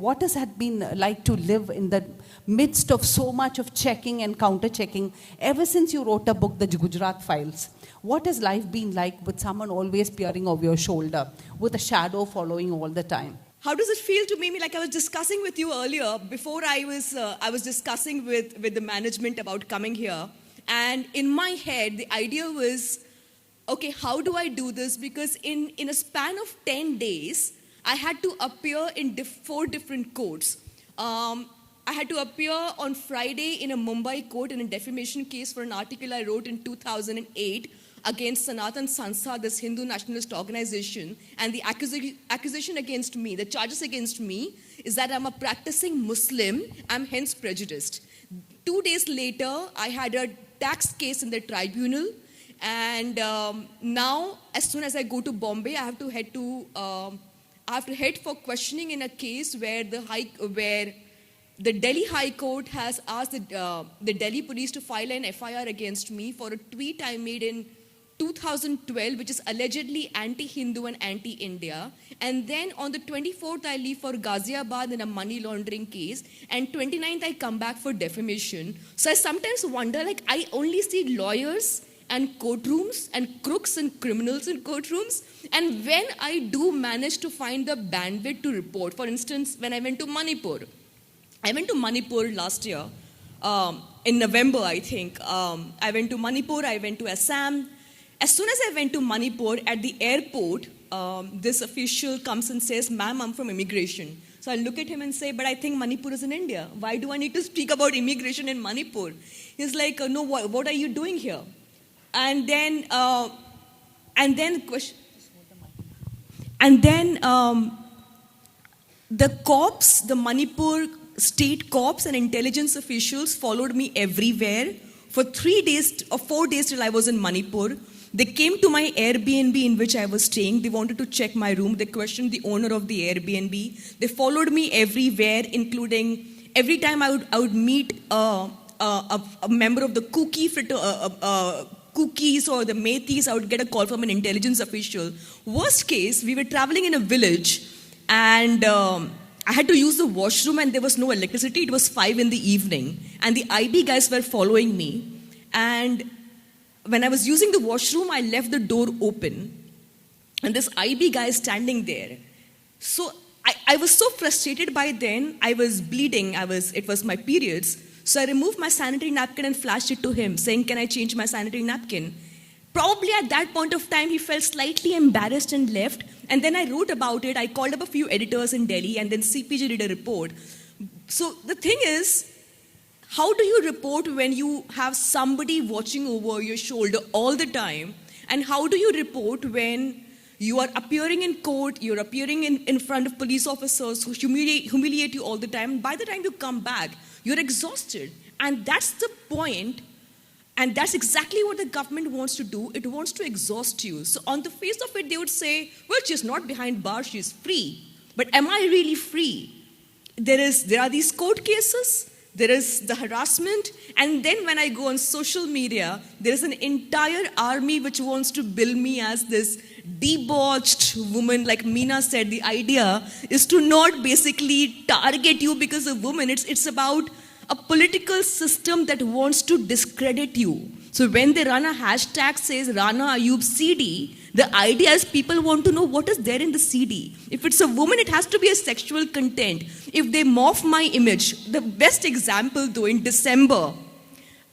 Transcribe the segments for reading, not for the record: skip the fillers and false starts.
what has it been like to live in the midst of so much of checking and counter-checking ever since you wrote a book, The Gujarat Files? What has life been like with someone always peering over your shoulder, with a shadow following all the time? How does it feel to me? Like I was discussing with you earlier, before I was discussing with the management about coming here, and in my head, the idea was, okay, how do I do this? Because in a span of 10 days, I had to appear in 4 different courts. I had to appear on Friday in a Mumbai court in a defamation case for an article I wrote in 2008 against Sanatan Sanstha, this Hindu nationalist organization. And the accusation against me, the charges against me, is that I'm a practicing Muslim. I'm hence prejudiced. 2 days later, I had a tax case in the tribunal. And now, as soon as I go to Bombay, I have to head for questioning in a case where the Delhi High Court has asked the Delhi police to file an FIR against me for a tweet I made in 2012, which is allegedly anti-Hindu and anti-India. And then on the 24th, I leave for Ghaziabad in a money laundering case. And 29th, I come back for defamation. So I sometimes wonder, like, I only see lawyers and courtrooms and crooks and criminals in courtrooms. And when I do manage to find the bandwidth to report, for instance, when I went to Manipur last year, in November, I think. I went to Manipur, I went to Assam. As soon as I went to Manipur, at the airport, this official comes and says, "Ma'am, I'm from immigration." So I look at him and say, "But I think Manipur is in India. Why do I need to speak about immigration in Manipur?" He's like, "No, what are you doing here?" And then the cops, the Manipur state cops and intelligence officials followed me everywhere for 3 days or 4 days till I was in Manipur. They came to my Airbnb in which I was staying. They wanted to check my room. They questioned the owner of the Airbnb. They followed me everywhere, including every time I would meet a member of the Cookies or the Metis, I would get a call from an intelligence official. Worst case, we were traveling in a village and I had to use the washroom and there was no electricity. It was 5 in the evening and the IB guys were following me. And when I was using the washroom, I left the door open and this IB guy is standing there. So I was so frustrated by then. I was bleeding. It was my periods. So I removed my sanitary napkin and flashed it to him, saying, "Can I change my sanitary napkin?" Probably at that point of time, he felt slightly embarrassed and left. And then I wrote about it. I called up a few editors in Delhi, and then CPJ did a report. So the thing is, how do you report when you have somebody watching over your shoulder all the time? And how do you report when you are appearing in court, you're appearing in front of police officers who humiliate you all the time? By the time you come back, you're exhausted. And that's the point. And that's exactly what the government wants to do. It wants to exhaust you. So on the face of it, they would say, well, she's not behind bars, she's free. But am I really free? There are these court cases, there is the harassment, and then when I go on social media, there is an entire army which wants to bill me as this debauched woman. Like Meena said, the idea is to not basically target you because of woman. It's about a political system that wants to discredit you. So when they run a hashtag says Rana Ayub CD, the idea is people want to know what is there in the CD. If it's a woman, it has to be a sexual content. If they morph my image, the best example though, in December,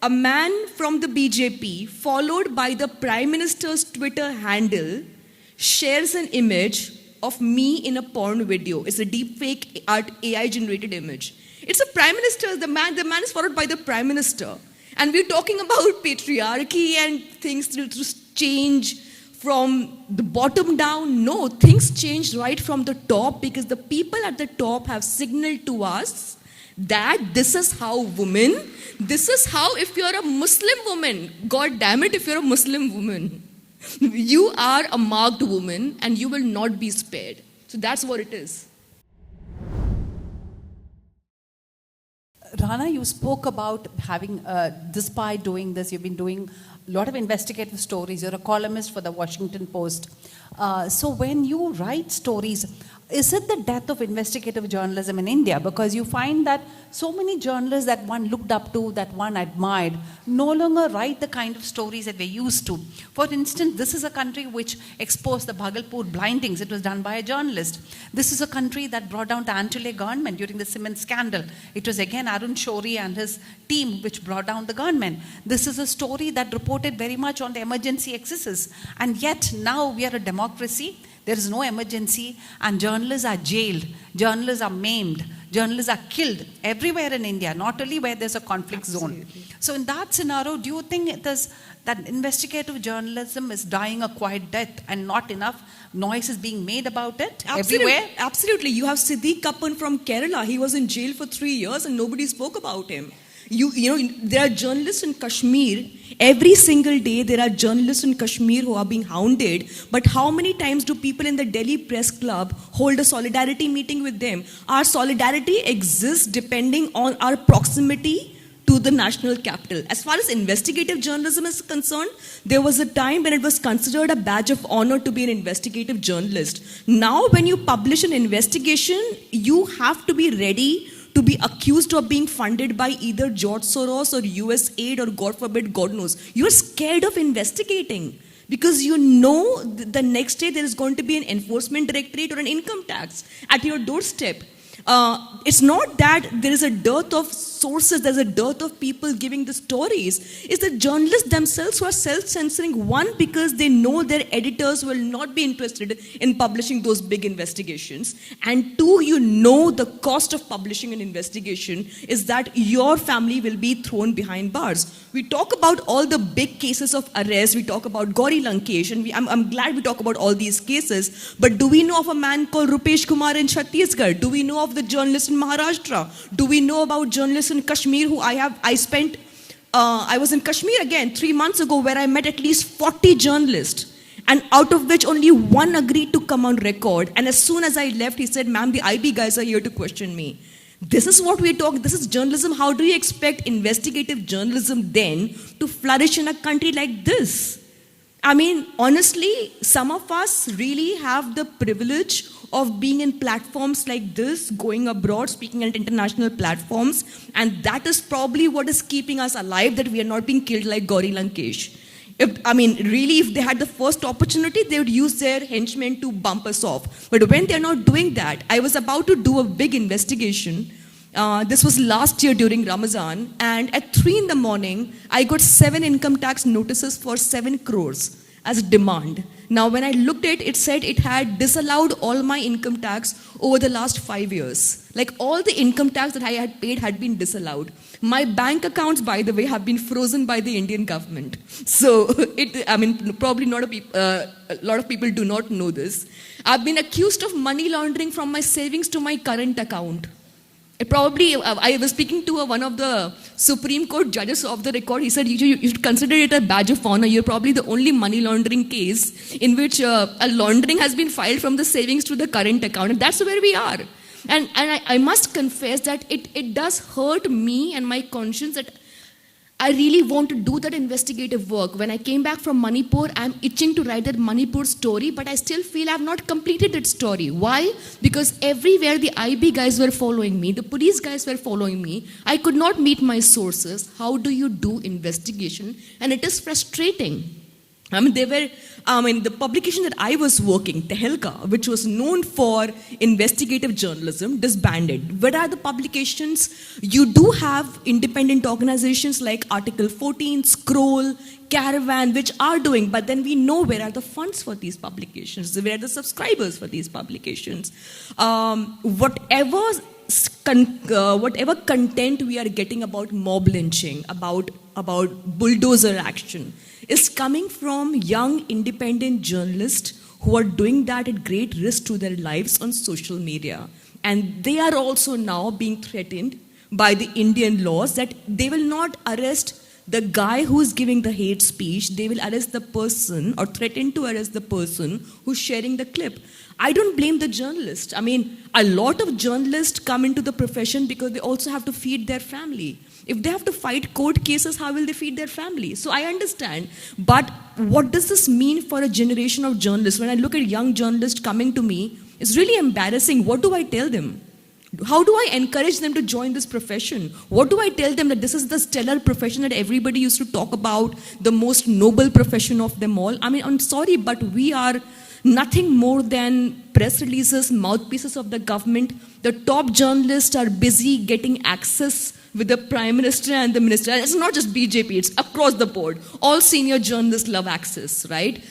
a man from the BJP, followed by the Prime Minister's Twitter handle, shares an image of me in a porn video. It's a deepfake art AI-generated image. It's a Prime Minister, the man is followed by the Prime Minister. And we're talking about patriarchy and things to change from the bottom down. No, things changed right from the top because the people at the top have signaled to us that this is how this is how if you're a Muslim woman, God damn it, if you're a Muslim woman, you are a marked woman and you will not be spared. So that's what it is. Rana, you spoke about having, despite doing this, you've been doing a lot of investigative stories. You're a columnist for the Washington Post. So when you write stories, is it the death of investigative journalism in India? Because you find that so many journalists that one looked up to, that one admired, no longer write the kind of stories that they used to. For instance, this is a country which exposed the Bhagalpur blindings. It was done by a journalist. This is a country that brought down the Antole government during the cement scandal. It was again Arun Shourie and his team which brought down the government. This is a story that reported very much on the emergency excesses. And yet now we are a democracy. There is no emergency, and journalists are jailed, journalists are maimed, journalists are killed everywhere in India, not only where there's a conflict zone. So in that scenario, do you think it is that investigative journalism is dying a quiet death and not enough noise is being made about it everywhere? Absolutely. You have Siddique Kappan from Kerala. He was in jail for 3 years and nobody spoke about him. You know, there are journalists in Kashmir. Every single day, there are journalists in Kashmir who are being hounded. But how many times do people in the Delhi Press Club hold a solidarity meeting with them? Our solidarity exists depending on our proximity to the national capital. As far as investigative journalism is concerned, there was a time when it was considered a badge of honor to be an investigative journalist. Now, when you publish an investigation, you have to be ready to be accused of being funded by either George Soros or US aid or God forbid, God knows. You're scared of investigating because you know the next day there is going to be an enforcement directorate or an income tax at your doorstep. It's not that there is a dearth of sources, there's a dearth of people giving the stories. It's the journalists themselves who are self-censoring. One, because they know their editors will not be interested in publishing those big investigations. And two, you know the cost of publishing an investigation is that your family will be thrown behind bars. We talk about all the big cases of arrest. We talk about Gauri Lankesh. And I'm glad we talk about all these cases. But do we know of a man called Rupesh Kumar in Chhattisgarh? Do we know of the journalist in Maharashtra? Do we know about journalists in Kashmir who I was in Kashmir again 3 months ago where I met at least 40 journalists, and out of which only one agreed to come on record. And as soon as I left, he said, "Ma'am, the IB guys are here to question me." This is what we talk. This is journalism. How do you expect investigative journalism then to flourish in a country like this? I mean, honestly, some of us really have the privilege of being in platforms like this, going abroad, speaking at international platforms, and that is probably what is keeping us alive, that we are not being killed like Gauri Lankesh. If they had the first opportunity, they would use their henchmen to bump us off. But when they're not doing that, I was about to do a big investigation. This was last year during Ramadan, and at 3 in the morning, I got 7 income tax notices for 7 crores as demand. Now, when I looked at it, it said it had disallowed all my income tax over the last 5 years. Like all the income tax that I had paid had been disallowed. My bank accounts, by the way, have been frozen by the Indian government. So, probably not a lot of people do not know this. I've been accused of money laundering from my savings to my current account. I was speaking to one of the Supreme Court judges of the record. He said, you should consider it a badge of honor. You're probably the only money laundering case in which a laundering has been filed from the savings to the current account. And that's where we are. And I must confess that it does hurt me and my conscience that I really want to do that investigative work. When I came back from Manipur, I'm itching to write that Manipur story, but I still feel I've not completed that story. Why? Because everywhere the IB guys were following me, the police guys were following me, I could not meet my sources. How do you do investigation? And it is frustrating. The publication that I was working, Tehelka, which was known for investigative journalism, disbanded. What are the publications? You do have independent organizations like Article 14, Scroll, Caravan, which are doing, but then we know where are the funds for these publications, where are the subscribers for these publications. Whatever content we are getting about mob lynching, about bulldozer action, is coming from young independent journalists who are doing that at great risk to their lives on social media. And they are also now being threatened by the Indian laws that they will not arrest the guy who's giving the hate speech, they will arrest the person or threaten to arrest the person who's sharing the clip. I don't blame the journalist. A lot of journalists come into the profession because they also have to feed their family. If they have to fight court cases, how will they feed their family? So I understand. But what does this mean for a generation of journalists? When I look at young journalists coming to me It's really embarrassing. What do I tell them? How do I encourage them to join this profession? What do I tell them that this is the stellar profession that everybody used to talk about, the most noble profession of them all? I mean, I'm sorry, but we are nothing more than press releases, mouthpieces of the government. The top journalists are busy getting access with the Prime Minister and the Minister. It's not just BJP, it's across the board. All senior journalists love access, right?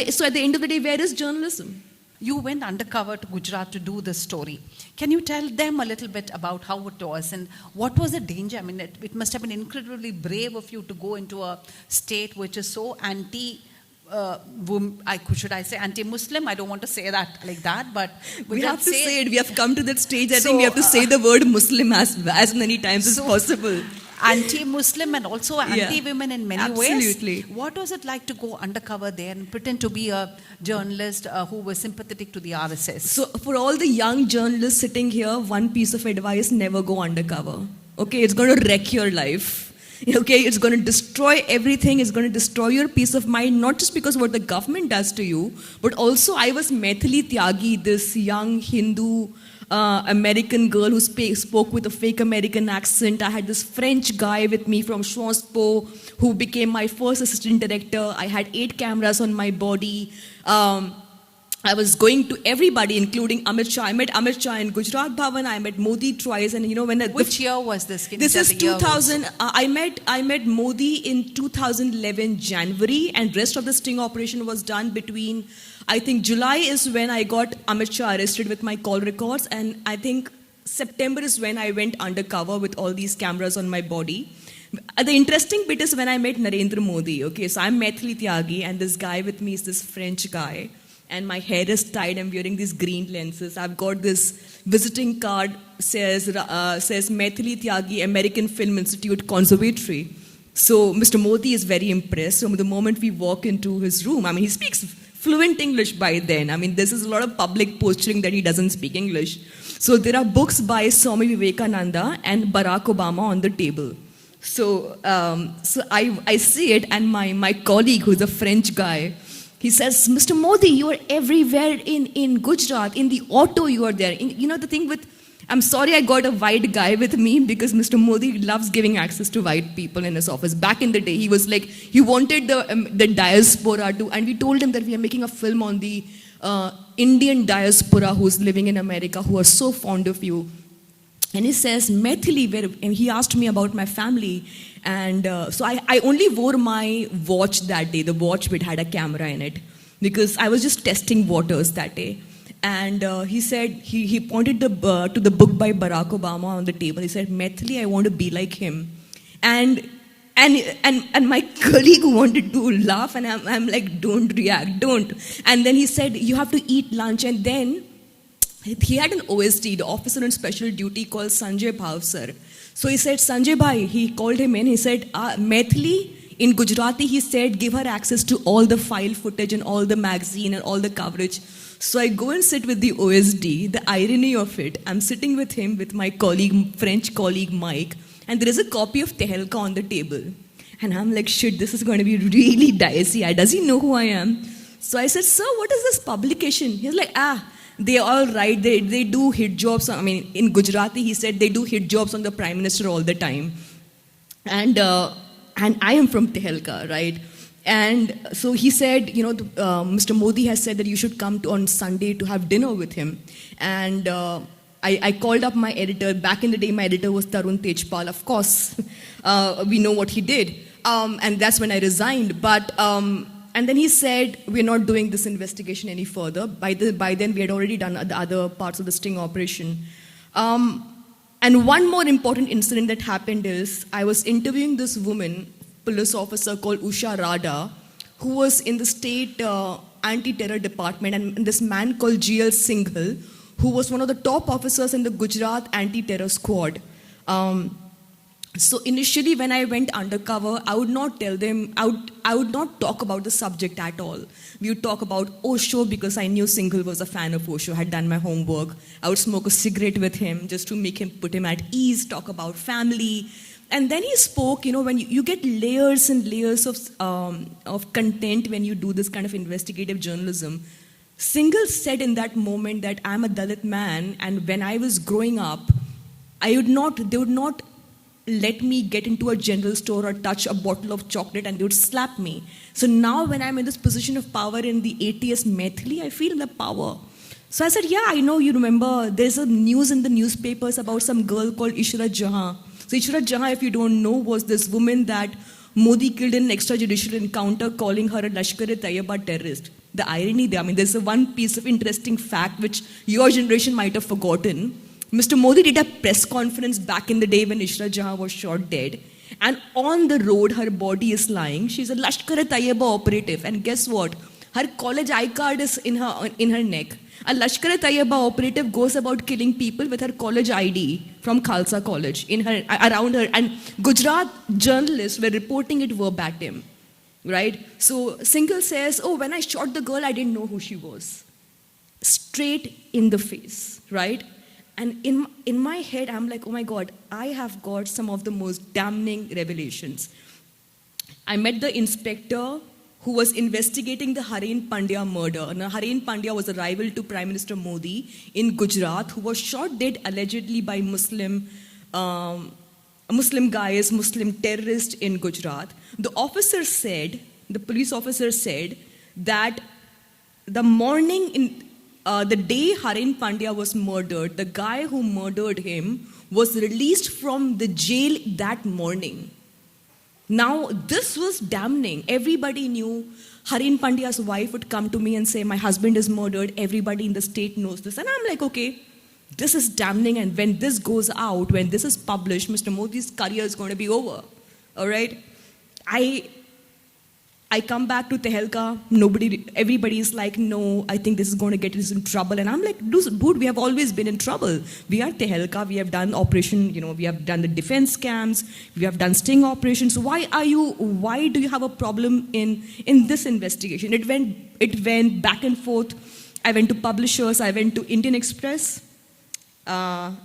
So at the end of the day, where is journalism? You went undercover to Gujarat to do this story. Can you tell them a little bit about how it was and what was the danger? I mean, it must have been incredibly brave of you to go into a state which is so should I say anti-Muslim? I don't want to say that like that, but we have to say it. We have come to that stage. I think we have to say the word Muslim as many times as possible. Anti-Muslim and also anti-women in many ways. Absolutely. What was it like to go undercover there and pretend to be a journalist who was sympathetic to the RSS? So for all the young journalists sitting here, one piece of advice: never go undercover. Okay, it's going to wreck your life. Okay, it's going to destroy everything. It's going to destroy your peace of mind, not just because of what the government does to you, but also I was Maithili Tyagi, this young Hindu American girl who spoke with a fake American accent. I had this French guy with me from Sciences Po who became my first assistant director. I had 8 cameras on my body. I was going to everybody, including Amit Shah. I met Amit Shah in Gujarat Bhavan. I met Modi twice, and which year was this? This is 2000. I met Modi in 2011 January, and rest of the sting operation was done between, I think July is when I got Amit Shah arrested with my call records, and I think September is when I went undercover with all these cameras on my body. The interesting bit is when I met Narendra Modi. Okay, so I'm Maithili Tyagi, and this guy with me is this French guy. And my hair is tied, I'm wearing these green lenses. I've got this visiting card, says Maithili Tyagi, American Film Institute Conservatory. So Mr. Modi is very impressed. So the moment we walk into his room, I mean, he speaks fluent English by then. I mean, this is a lot of public posturing that he doesn't speak English. So there are books by Swami Vivekananda and Barack Obama on the table. So I see it, and my colleague, who's a French guy, he says, Mr. Modi, you are everywhere in Gujarat. In the auto, you are there. The thing with, I'm sorry I got a white guy with me because Mr. Modi loves giving access to white people in his office. Back in the day, he was like, he wanted the diaspora to, and we told him that we are making a film on the Indian diaspora who's living in America, who are so fond of you. And he says, Maithili, and he asked me about my family. And so I only wore my watch that day. The watch bit had a camera in it because I was just testing waters that day. And he said, he pointed to the book by Barack Obama on the table. He said, Maithili, I want to be like him. And my colleague wanted to laugh, and I'm like, don't react, don't. And then he said, you have to eat lunch. And then he had an OSD, the officer on special duty, called Sanjay Bhavsar. So he said, Sanjay Bhai, he called him in, he said, Maithili, in Gujarati, he said, give her access to all the file footage and all the magazine and all the coverage. So I go and sit with the OSD, the irony of it, I'm sitting with him, with my colleague, French colleague Mike, and there is a copy of Tehelka on the table. And I'm like, shit, this is going to be really dicey. Does he know who I am? So I said, sir, what is this publication? He's like, they all write, they do hit jobs. I mean, in Gujarati, he said they do hit jobs on the Prime Minister all the time. And I am from Tehelka, right? And so he said, Mr. Modi has said that you should come on Sunday to have dinner with him. And I called up my editor. Back in the day, my editor was Tarun Tejpal, of course. We know what he did. And that's when I resigned. But and then he said, we're not doing this investigation any further. By then, we had already done the other parts of the sting operation. And one more important incident that happened is, I was interviewing this woman, police officer called Usha Rada, who was in the state anti-terror department, and this man called G.L. Singhal, who was one of the top officers in the Gujarat anti-terror squad. So initially, when I went undercover, I would not tell them, I would not talk about the subject at all. We would talk about Osho because I knew Singhal was a fan of Osho, had done my homework. I would smoke a cigarette with him just to put him at ease, talk about family. And then he spoke, when you get layers and layers of content when you do this kind of investigative journalism. Singhal said in that moment that I'm a Dalit man, and when I was growing up, they would not let me get into a general store or touch a bottle of chocolate, and they would slap me. So now when I'm in this position of power in the ATS Maithili, I feel the power. So I said, yeah, I know you remember, there's a news in the newspapers about some girl called Ishrat Jahan. So Ishrat Jahan, if you don't know, was this woman that Modi killed in an extrajudicial encounter, calling her a Lashkar-e-Taiba terrorist. The irony there, there's one piece of interesting fact which your generation might have forgotten. Mr. Modi did a press conference back in the day when Ishrat Jahan was shot dead. And on the road, her body is lying. She's a Lashkar-e-Taiba operative. And guess what? Her college I-card is in her neck. A Lashkar-e-Taiba operative goes about killing people with her college ID from Khalsa College around her. And Gujarat journalists were reporting it verbatim. Right? So Singhal says, oh, when I shot the girl, I didn't know who she was. Straight in the face. Right? And in my head, I'm like, oh my God, I have got some of the most damning revelations. I met the inspector who was investigating the Harin Pandya murder. Now, Harin Pandya was a rival to Prime Minister Modi in Gujarat, who was shot dead allegedly by Muslim guys, Muslim terrorists in Gujarat. The police officer said that the morning the day Harin Pandya was murdered, the guy who murdered him was released from the jail that morning. Now, this was damning. Everybody knew. Harin Pandya's wife would come to me and say, my husband is murdered. Everybody in the state knows this. And I'm like, okay, this is damning. And when this goes out, when this is published, Mr. Modi's career is going to be over. All right? I come back to Tehelka, everybody is like, no, I think this is going to get us in trouble. And I'm like, dude, we have always been in trouble. We are Tehelka, we have done operation, we have done the defense camps, we have done sting operations. Why do you have a problem in this investigation? It went back and forth. I went to publishers, I went to Indian Express.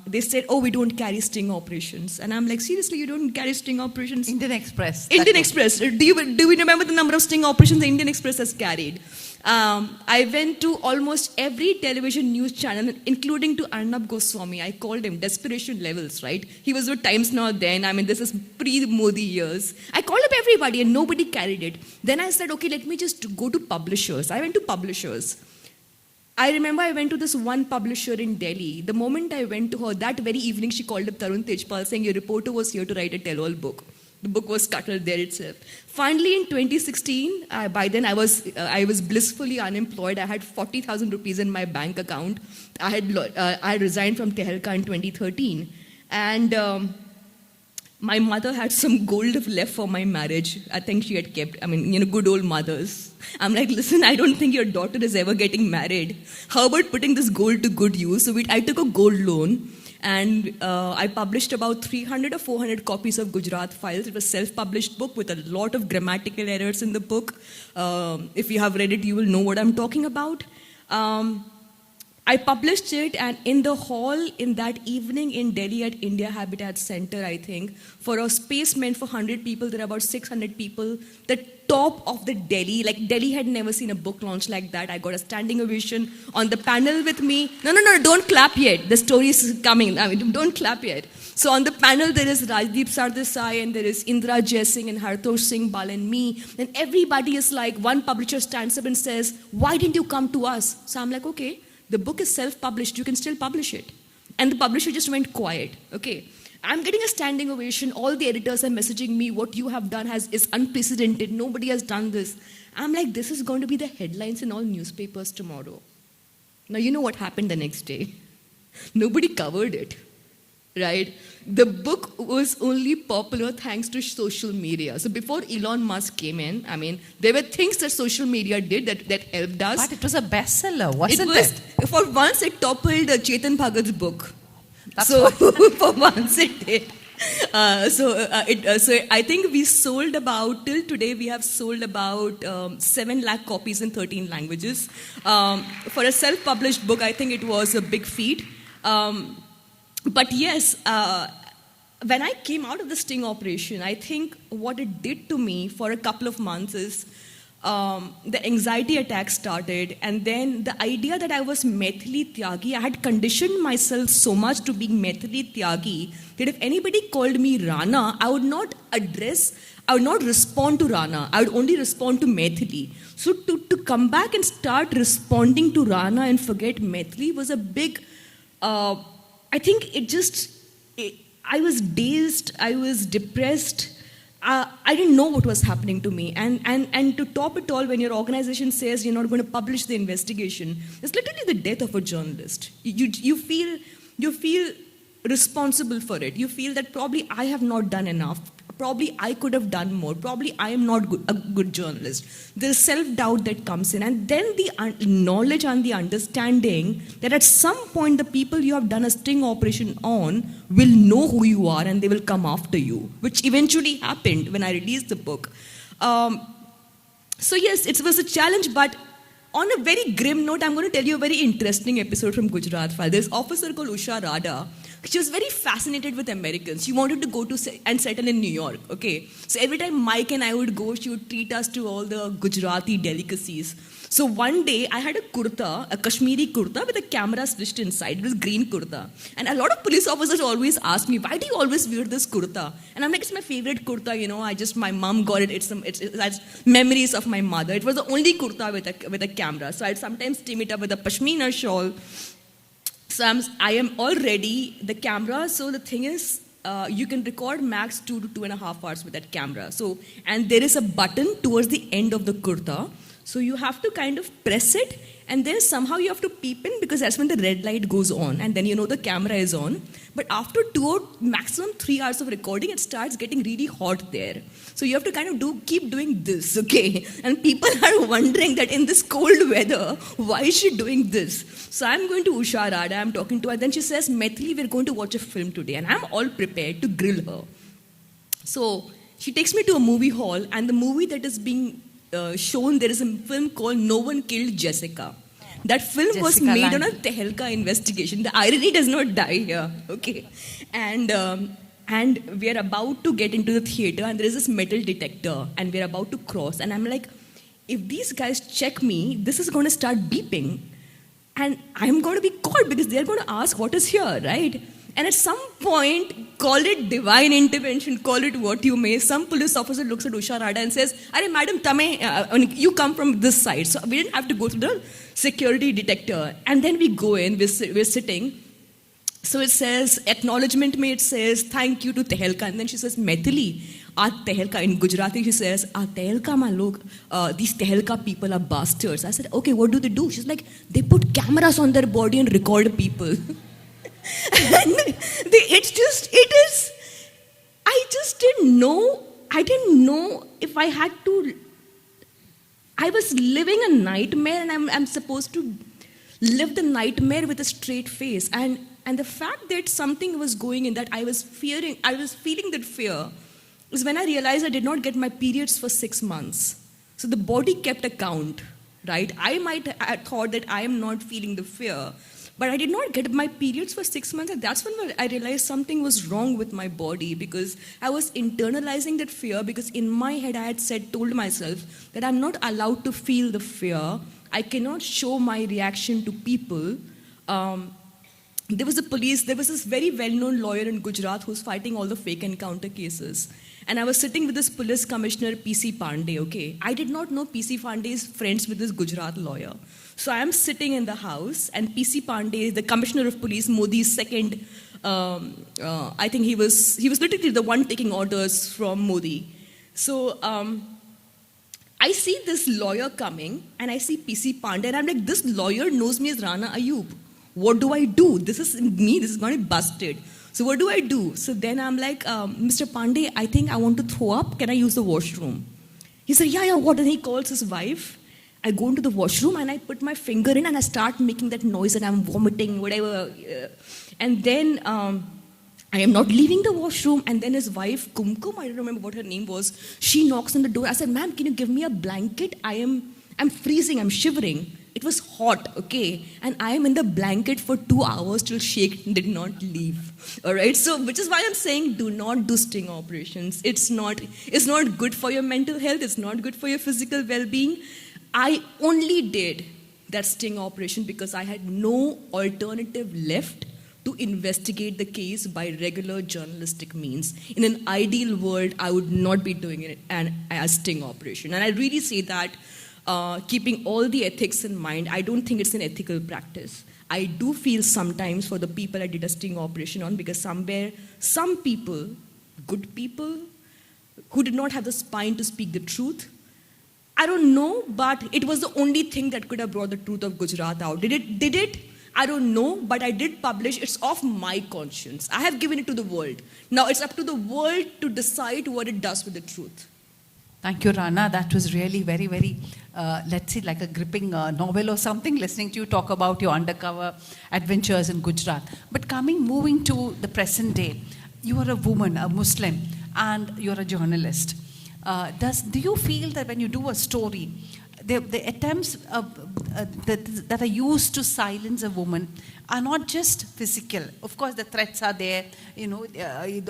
They said, oh, we don't carry sting operations. And I'm like, seriously, you don't carry sting operations? Indian Express. Indian Express. Do you remember the number of sting operations the Indian Express has carried? I went to almost every television news channel, including to Arnab Goswami. I called him, desperation levels, right? He was with Times Now then. This is pre-Modi years. I called up everybody and nobody carried it. Then I said, okay, let me just go to publishers. I went to publishers. I remember I went to this one publisher in Delhi. The moment I went to her, that very evening she called up Tarun Tejpal saying, your reporter was here to write a tell-all book. The book was scuttled there itself. Finally, in 2016, by then I was blissfully unemployed. I had 40,000 rupees in my bank account. I had resigned from Tehelka in 2013. And my mother had some gold left for my marriage. I think she had kept, good old mothers. I'm like, listen, I don't think your daughter is ever getting married. How about putting this gold to good use? So I took a gold loan and I published about 300 or 400 copies of Gujarat Files. It was a self-published book with a lot of grammatical errors in the book. If you have read it, you will know what I'm talking about. I published it, and in the hall in that evening in Delhi at India Habitat Center, I think, for a space meant for 100 people, there are about 600 people. The top of the Delhi, like Delhi had never seen a book launch like that. I got a standing ovation on the panel with me. No, don't clap yet. The story is coming. Don't clap yet. So on the panel, there is Rajdeep Sardesai, and there is Indra Jaising and Hartosh Singh Bal and me. And everybody is like, one publisher stands up and says, why didn't you come to us? So I'm like, okay. The book is self-published, you can still publish it. And the publisher just went quiet, okay. I'm getting a standing ovation, all the editors are messaging me, what you have done is unprecedented, nobody has done this. I'm like, this is going to be the headlines in all newspapers tomorrow. Now you know what happened the next day. Nobody covered it, right? The book was only popular thanks to social media. So before Elon Musk came in, there were things that social media did that helped us. But it was a bestseller, wasn't it? For once, it toppled Chetan Bhagat's book. That's for once it did. So I think we sold about, till today, we have sold about 7 lakh copies in 13 languages. For a self-published book, I think it was a big feat. But yes, when I came out of the sting operation, I think what it did to me for a couple of months is the anxiety attack started, and then the idea that I was Maithili Tyagi, I had conditioned myself so much to being Maithili Tyagi that if anybody called me Rana, I would not respond to Rana. I would only respond to Maithili. So to come back and start responding to Rana and forget Maithili was a big, I think I was dazed, I was depressed. I didn't know what was happening to me. And to top it all, when your organization says you're not going to publish the investigation, it's literally the death of a journalist. You feel responsible for it. You feel that probably I have not done enough. Probably I could have done more. Probably I am not a good journalist. There's self-doubt that comes in. And then the knowledge and the understanding that at some point the people you have done a sting operation on will know who you are and they will come after you, which eventually happened when I released the book. So yes, it was a challenge, but on a very grim note, I'm going to tell you a very interesting episode from Gujarat File. There's an officer called Usha Rada. She was very fascinated with Americans. She wanted to go to and settle in New York, okay? So every time Mike and I would go, she would treat us to all the Gujarati delicacies. So one day, I had a kurta, a Kashmiri kurta with a camera stitched inside. It was green kurta. And a lot of police officers always ask me, why do you always wear this kurta? And I'm like, it's my favorite kurta, you know. My mom got it. It has memories of my mother. It was the only kurta with a camera. So I'd sometimes team it up with a pashmina shawl. So I am all ready, the camera. So the thing is, you can record max 2 to 2.5 hours with that camera. So, and there is a button towards the end of the kurta. So you have to kind of press it, and then somehow you have to peep in because that's when the red light goes on, and then you know the camera is on. But after 2 or maximum 3 hours of recording, it starts getting really hot there. So you have to kind of keep doing this, okay? And people are wondering that in this cold weather, why is she doing this? So I'm going to Usha Rada, I'm talking to her, then she says, Maithili, we're going to watch a film today, and I'm all prepared to grill her. So she takes me to a movie hall, and the movie that is being shown, there is a film called No One Killed Jessica. That film was made on a Tehelka investigation. The irony does not die here, okay? And we are about to get into the theater, and there is this metal detector, and we are about to cross. And I'm like, if these guys check me, this is going to start beeping. And I'm going to be caught because they're going to ask what is here, right? And at some point, call it divine intervention, call it what you may, some police officer looks at Usha Rada and says, "Arey madam, you come from this side." So we didn't have to go through the security detector. And then we go in, we're sitting. So it says, acknowledgement it says, thank you to Tehelka. And then she says, Maithili, our Tehelka, in Gujarati she says, our Tehelka ma log, these Tehelka people are bastards. I said, okay, what do? She's like, they put cameras on their body and record people. And I just didn't know if I had to, I was living a nightmare, and I'm supposed to live the nightmare with a straight face. And the fact that something was going in that I was feeling that fear, is when I realized I did not get my periods for 6 months. So the body kept account, right? I might have thought that I am not feeling the fear, but I did not get my periods for 6 months, and that's when I realized something was wrong with my body, because I was internalizing that fear, because in my head I had told myself that I'm not allowed to feel the fear. I cannot show my reaction to people. There was this very well-known lawyer in Gujarat who was fighting all the fake encounter cases. And I was sitting with this police commissioner, P.C. Pandey, okay? I did not know P.C. Pandey is friends with this Gujarat lawyer. So I am sitting in the house, and P.C. Pandey, the commissioner of police, Modi's second, I think he was literally the one taking orders from Modi. So I see this lawyer coming, and I see P.C. Pandey, and I'm like, this lawyer knows me as Rana Ayub. What do I do? This is me, this is going to be busted. So what do I do? So then I'm like, Mr. Pandey, I think I want to throw up. Can I use the washroom? He said, yeah, what? And he calls his wife. I go into the washroom and I put my finger in and I start making that noise and I'm vomiting, whatever. And then I am not leaving the washroom. And then his wife, Kumkum, I don't remember what her name was, she knocks on the door. I said, ma'am, can you give me a blanket? I'm freezing, I'm shivering. It was hot, okay? And I am in the blanket for 2 hours till Sheikh did not leave. All right? So, which is why I'm saying do not do sting operations. It's not good for your mental health. It's not good for your physical well-being. I only did that sting operation because I had no alternative left to investigate the case by regular journalistic means. In an ideal world, I would not be doing it as sting operation. And I really say that keeping all the ethics in mind, I don't think it's an ethical practice. I do feel sometimes for the people I did a sting operation on, because somewhere, some people, good people, who did not have the spine to speak the truth, I don't know, but it was the only thing that could have brought the truth of Gujarat out. Did it? I don't know, but I did publish. It's off my conscience. I have given it to the world. Now it's up to the world to decide what it does with the truth. Thank you, Rana. That was really very, very, let's say, like a gripping novel or something, listening to you talk about your undercover adventures in Gujarat. But moving to the present day, you are a woman, a Muslim, and you're a journalist. Do you feel that when you do a story, the attempts that are used to silence a woman are not just physical? Of course, the threats are there,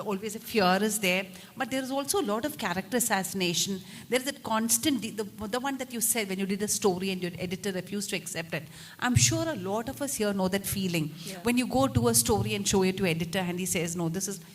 always a fear is there, but there is also a lot of character assassination. There is a constant, the one that you said when you did a story and your editor refused to accept it. I'm sure a lot of us here know that feeling. Yeah. When you go do a story and show it to editor and he says, no,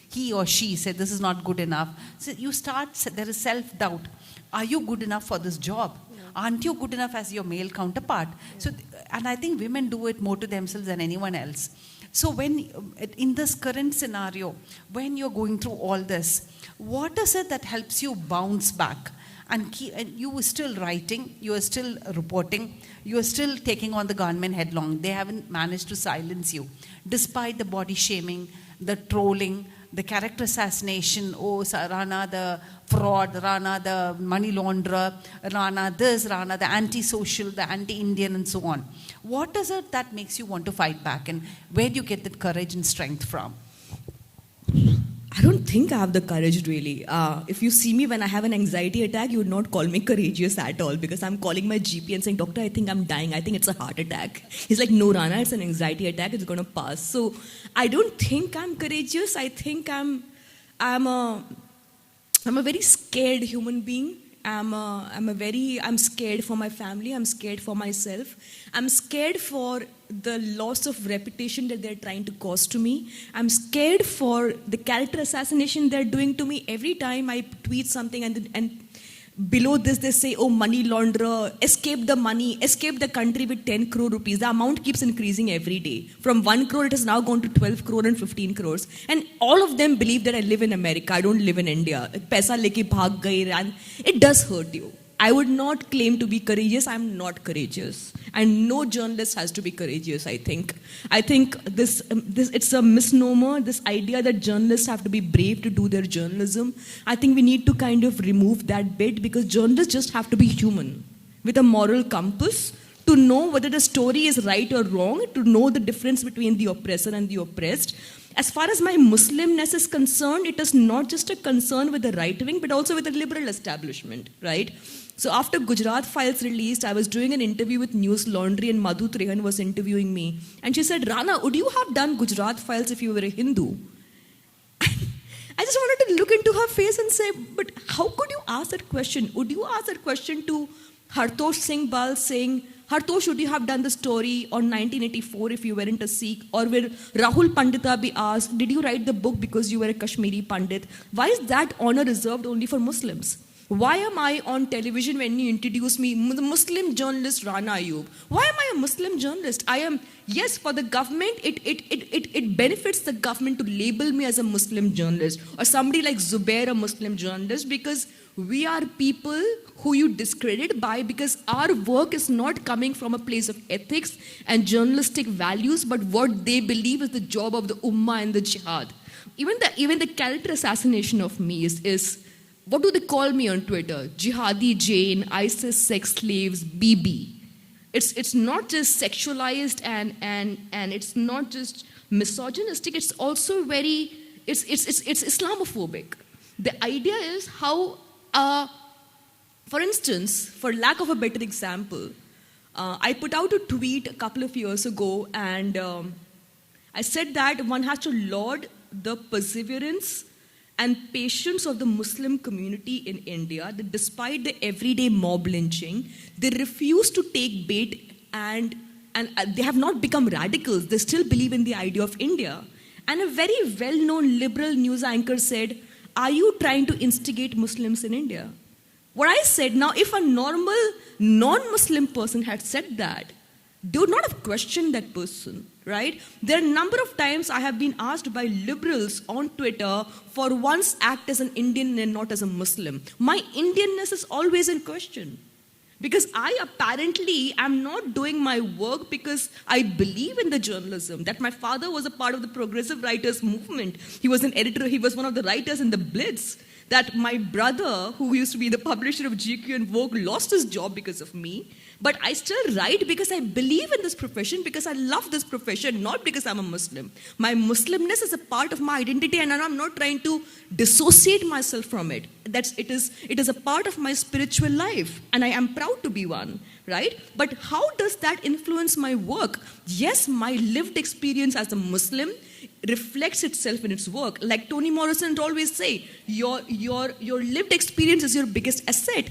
he or she said this is not good enough. So there is self-doubt. Are you good enough for this job? Aren't you good enough as your male counterpart? So, and I think women do it more to themselves than anyone else. So when, in this current scenario, when you're going through all this, what is it that helps you bounce back? And you are still writing, you are still reporting, you are still taking on the gunmen headlong. They haven't managed to silence you. Despite the body shaming, the trolling, the character assassination, Rana the fraud, Rana the money launderer, Rana this, Rana the anti-social, the anti-Indian, and so on. What is it that makes you want to fight back, and where do you get that courage and strength from? I don't think I have the courage, really. If you see me when I have an anxiety attack, you would not call me courageous at all, because I'm calling my GP and saying, doctor, I think I'm dying. I think it's a heart attack. He's like, no, Rana, it's an anxiety attack. It's going to pass. So I don't think I'm courageous. I think I'm a very scared human being. I'm scared for my family. I'm scared for myself. I'm scared for the loss of reputation that they're trying to cause to me. I'm scared for the character assassination they're doing to me every time I tweet something, and below this they say, oh, money launderer, escape the money, escape the country with 10 crore rupees. The amount keeps increasing every day. From 1 crore, it has now gone to 12 crore and 15 crores. And all of them believe that I live in America. I don't live in India. Paisa leke bhag gaye, and it does hurt you. I would not claim to be courageous. I'm not courageous. And no journalist has to be courageous, I think. I think this it's a misnomer, this idea that journalists have to be brave to do their journalism. I think we need to kind of remove that bit, because journalists just have to be human with a moral compass to know whether the story is right or wrong, to know the difference between the oppressor and the oppressed. As far as my Muslimness is concerned, it is not just a concern with the right wing, but also with the liberal establishment, right? So after Gujarat Files released, I was doing an interview with News Laundry, and Madhu Trehan was interviewing me. And she said, Rana, would you have done Gujarat Files if you were a Hindu? I just wanted to look into her face and say, but how could you ask that question? Would you ask that question to Hartosh Singh Bal saying, Hartosh, should you have done the story on 1984 if you weren't a Sikh? Or where Rahul Pandita be asked, did you write the book because you were a Kashmiri Pandit? Why is that honor reserved only for Muslims? Why am I on television when you introduce me, the Muslim journalist Rana Ayub? Why am I a Muslim journalist? I am, yes, for the government, it benefits the government to label me as a Muslim journalist, or somebody like Zubair, a Muslim journalist, because we are people who you discredit because our work is not coming from a place of ethics and journalistic values, but what they believe is the job of the Ummah and the Jihad. Even the character assassination of me is what do they call me on Twitter? Jihadi Jane, ISIS sex slaves, BB. It's not just sexualized and it's not just misogynistic. It's also it's Islamophobic. The idea is how, for instance, for lack of a better example, I put out a tweet a couple of years ago, and I said that one has to laud the perseverance and patience of the Muslim community in India, that despite the everyday mob lynching, they refuse to take bait, and they have not become radicals. They still believe in the idea of India. And a very well-known liberal news anchor said, "Are you trying to instigate Muslims in India?" What I said, now if a normal non-Muslim person had said that, they would not have questioned that person, right? There are a number of times I have been asked by liberals on Twitter for once act as an Indian and not as a Muslim. My Indianness is always in question. Because I apparently am not doing my work because I believe in the journalism. That my father was a part of the progressive writers movement. He was an editor, he was one of the writers in the Blitz. That my brother, who used to be the publisher of GQ and Vogue, lost his job because of me. But I still write because I believe in this profession, because I love this profession, not because I'm a Muslim. My Muslimness is a part of my identity, and I'm not trying to dissociate myself from it. It is a part of my spiritual life, and I am proud to be one, right? But how does that influence my work? Yes, my lived experience as a Muslim reflects itself in its work. Like Toni Morrison would always say, your lived experience is your biggest asset.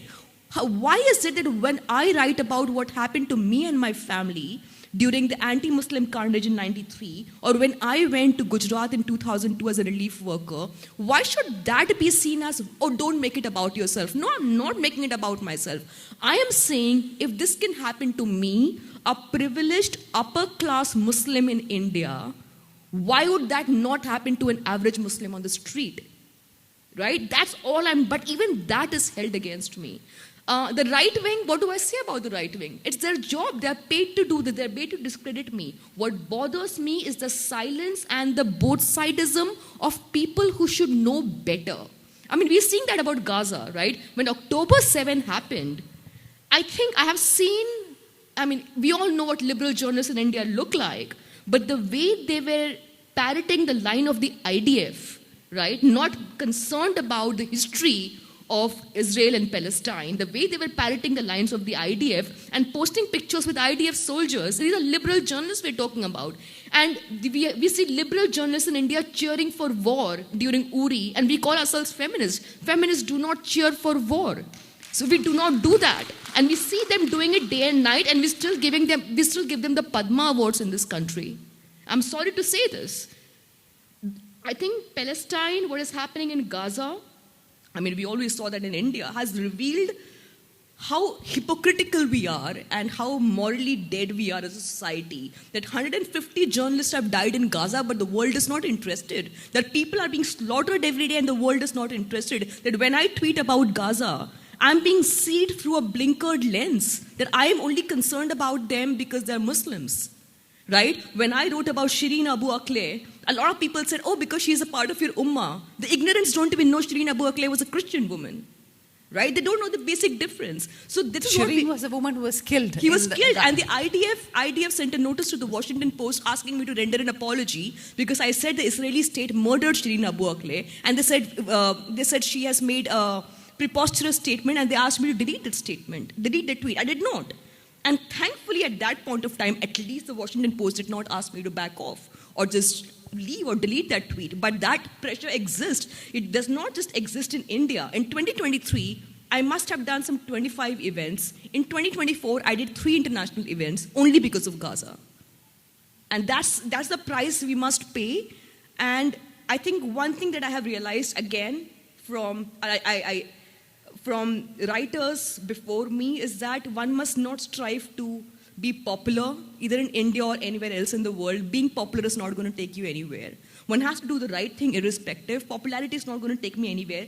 Why is it that when I write about what happened to me and my family during the anti-Muslim carnage in '93, or when I went to Gujarat in 2002 as a relief worker, why should that be seen as, oh, don't make it about yourself? No, I'm not making it about myself. I am saying, if this can happen to me, a privileged upper-class Muslim in India, why would that not happen to an average Muslim on the street? Right? That's all but even that is held against me. The right wing, what do I say about the right wing? It's their job. They're paid to do this. They're paid to discredit me. What bothers me is the silence and the both-sidism of people who should know better. I mean, we're seeing that about Gaza, right? When October 7 happened, I think I have seen, we all know what liberal journalists in India look like, but the way they were parroting the line of the IDF, right? Not concerned about the history of Israel and Palestine, the way they were parroting the lines of the IDF and posting pictures with IDF soldiers. These are liberal journalists we're talking about. And we see liberal journalists in India cheering for war during Uri, and we call ourselves feminists. Feminists do not cheer for war. So we do not do that. And we see them doing it day and night, and we still give them the Padma Awards in this country. I'm sorry to say this. I think Palestine, what is happening in Gaza, we always saw that in India, has revealed how hypocritical we are and how morally dead we are as a society. That 150 journalists have died in Gaza, but the world is not interested. That people are being slaughtered every day and the world is not interested. That when I tweet about Gaza, I'm being seen through a blinkered lens. That I am only concerned about them because they're Muslims. Right? When I wrote about Shireen Abu Akleh, a lot of people said, oh, because she's a part of your ummah. The ignorance don't even know Shireen Abu Akleh was a Christian woman. Right? They don't know the basic difference. So this is Shireen was a woman who was killed. He was killed. And the IDF sent a notice to the Washington Post asking me to render an apology because I said the Israeli state murdered Shireen Abu Akleh. And they said she has made a preposterous statement, and they asked me to delete that tweet. I did not. And thankfully, at that point of time, at least the Washington Post did not ask me to back off or just leave or delete that tweet. But that pressure exists. It does not just exist in India. In 2023, I must have done some 25 events. In 2024, I did 3 international events only because of Gaza. And that's the price we must pay. And I think one thing that I have realized, again, from writers before me, is that one must not strive to be popular, either in India or anywhere else in the world. Being popular is not going to take you anywhere. One has to do the right thing irrespective. Popularity is not going to take me anywhere.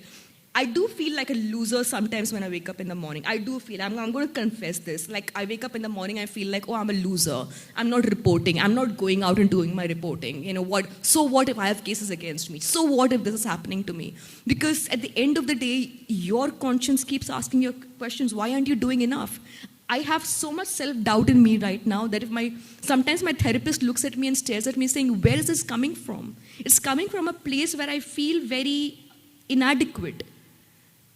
I do feel like a loser sometimes when I wake up in the morning. I do feel, I'm going to confess this. Like, I wake up in the morning, I feel like, oh, I'm a loser. I'm not reporting. I'm not going out and doing my reporting. You know what? So what if I have cases against me? So what if this is happening to me? Because at the end of the day, your conscience keeps asking you questions. Why aren't you doing enough? I have so much self-doubt in me right now that sometimes my therapist looks at me and stares at me saying, where is this coming from? It's coming from a place where I feel very inadequate.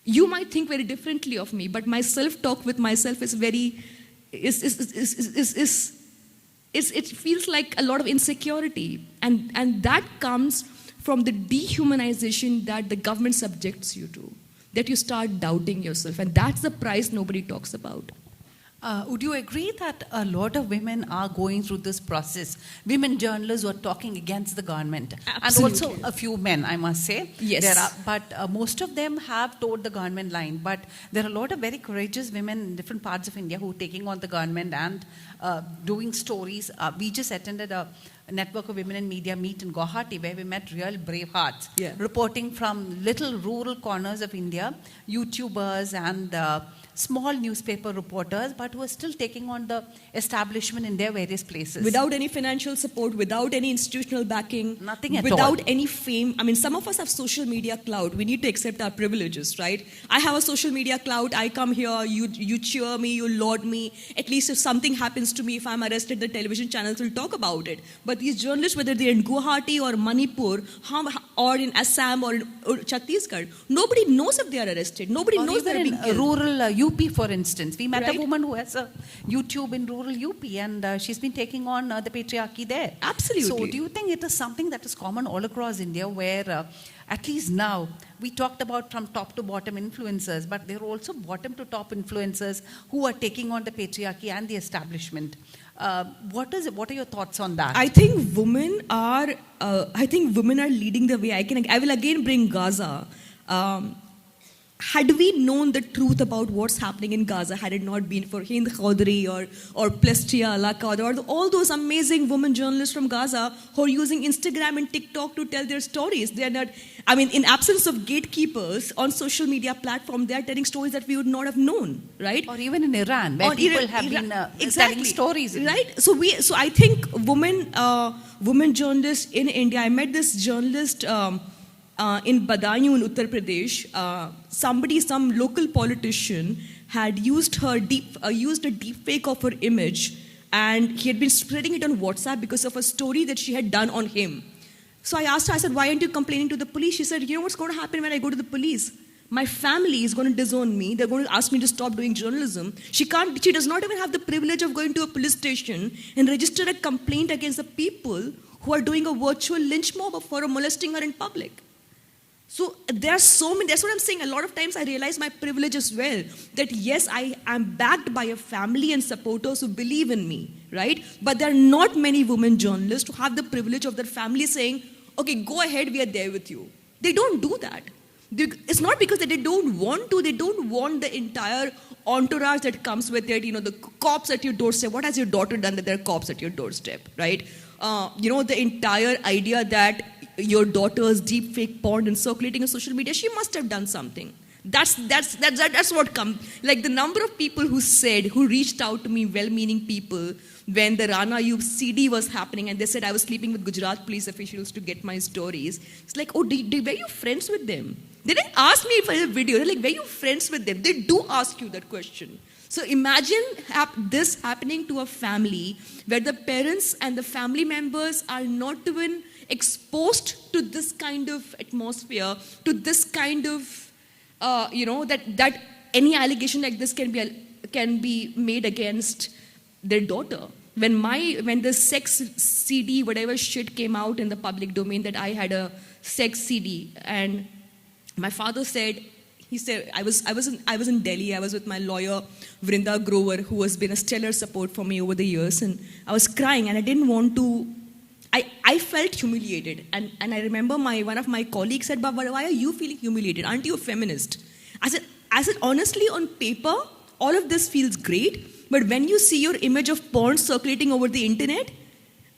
You might think very differently of me, but my self-talk with myself is very, it feels like a lot of insecurity, and that comes from the dehumanization that the government subjects you to, that you start doubting yourself, and that's the price nobody talks about. Would you agree that a lot of women are going through this process? Women journalists who are talking against the government. Absolutely. And also a few men, I must say. Yes. But most of them have toed the government line. But there are a lot of very courageous women in different parts of India who are taking on the government and doing stories. We just attended a Network of Women in Media meet in Guwahati, where we met real brave hearts, reporting from little rural corners of India, YouTubers and small newspaper reporters, but who are still taking on the establishment in their various places. Without any financial support, without any institutional backing. Nothing at all. Without any fame. I mean, some of us have social media clout. We need to accept our privileges, right? I have a social media clout. I come here, you cheer me, you laud me. At least if something happens to me, if I'm arrested, the television channels will talk about it. But these journalists, whether they're in Guwahati or Manipur, or in Assam or in Chhattisgarh, nobody knows if they are arrested. Nobody Or knows they're even being in killed. rural UP, for instance. We met Right. a woman who has a YouTube in rural UP, and she's been taking on the patriarchy there. Absolutely. So do you think it is something that is common all across India, where at least now, we talked about from top to bottom influencers, but there are also bottom to top influencers who are taking on the patriarchy and the establishment. What are your thoughts on that? I think women are leading the way. I will again bring Gaza. Had we known the truth about what's happening in Gaza, had it not been for Hind Chaudhary or Plestia Alaka, or all those amazing women journalists from Gaza who are using Instagram and TikTok to tell their stories. They are not, I mean, in absence of gatekeepers on social media platform, they are telling stories that we would not have known, right? Or even in Iran, where Or people have been telling stories. Right? So I think women journalists in India, I met this journalist in Badaयूं in Uttar Pradesh. Some local politician had used a deep fake of her image, and he had been spreading it on WhatsApp because of a story that she had done on him. So I asked her, I said, why aren't you complaining to the police? She said, you know what's going to happen when I go to the police? My family is going to disown me. They're going to ask me to stop doing journalism. She does not even have the privilege of going to a police station and register a complaint against the people who are doing a virtual lynch mob for molesting her in public. So there are so many, that's what I'm saying. A lot of times I realize my privilege as well. That yes, I am backed by a family and supporters who believe in me, right? But there are not many women journalists who have the privilege of their family saying, okay, go ahead, we are there with you. They don't do that. It's not because they don't want to, they don't want the entire entourage that comes with it, the cops at your doorstep. What has your daughter done that there are cops at your doorstep, right? The entire idea that your daughter's deep fake porn and circulating on social media, she must have done something. That's what comes. Like the number of people who reached out to me, well-meaning people, when the Rana Ayub CD was happening, and they said I was sleeping with Gujarat police officials to get my stories. It's like, oh, were you friends with them? They didn't ask me for a video. They're like, were you friends with them? They do ask you that question. So imagine this happening to a family where the parents and the family members are not even exposed to this kind of atmosphere, to this kind of, that any allegation like this can be made against their daughter. When the sex CD, whatever shit came out in the public domain that I had a sex CD, and my father said, I was in Delhi. I was with my lawyer Vrinda Grover, who has been a stellar support for me over the years, and I was crying, and I didn't want to. I felt humiliated, and I remember one of my colleagues said, "But why are you feeling humiliated? Aren't you a feminist?" I said honestly, on paper, all of this feels great, but when you see your image of porn circulating over the internet,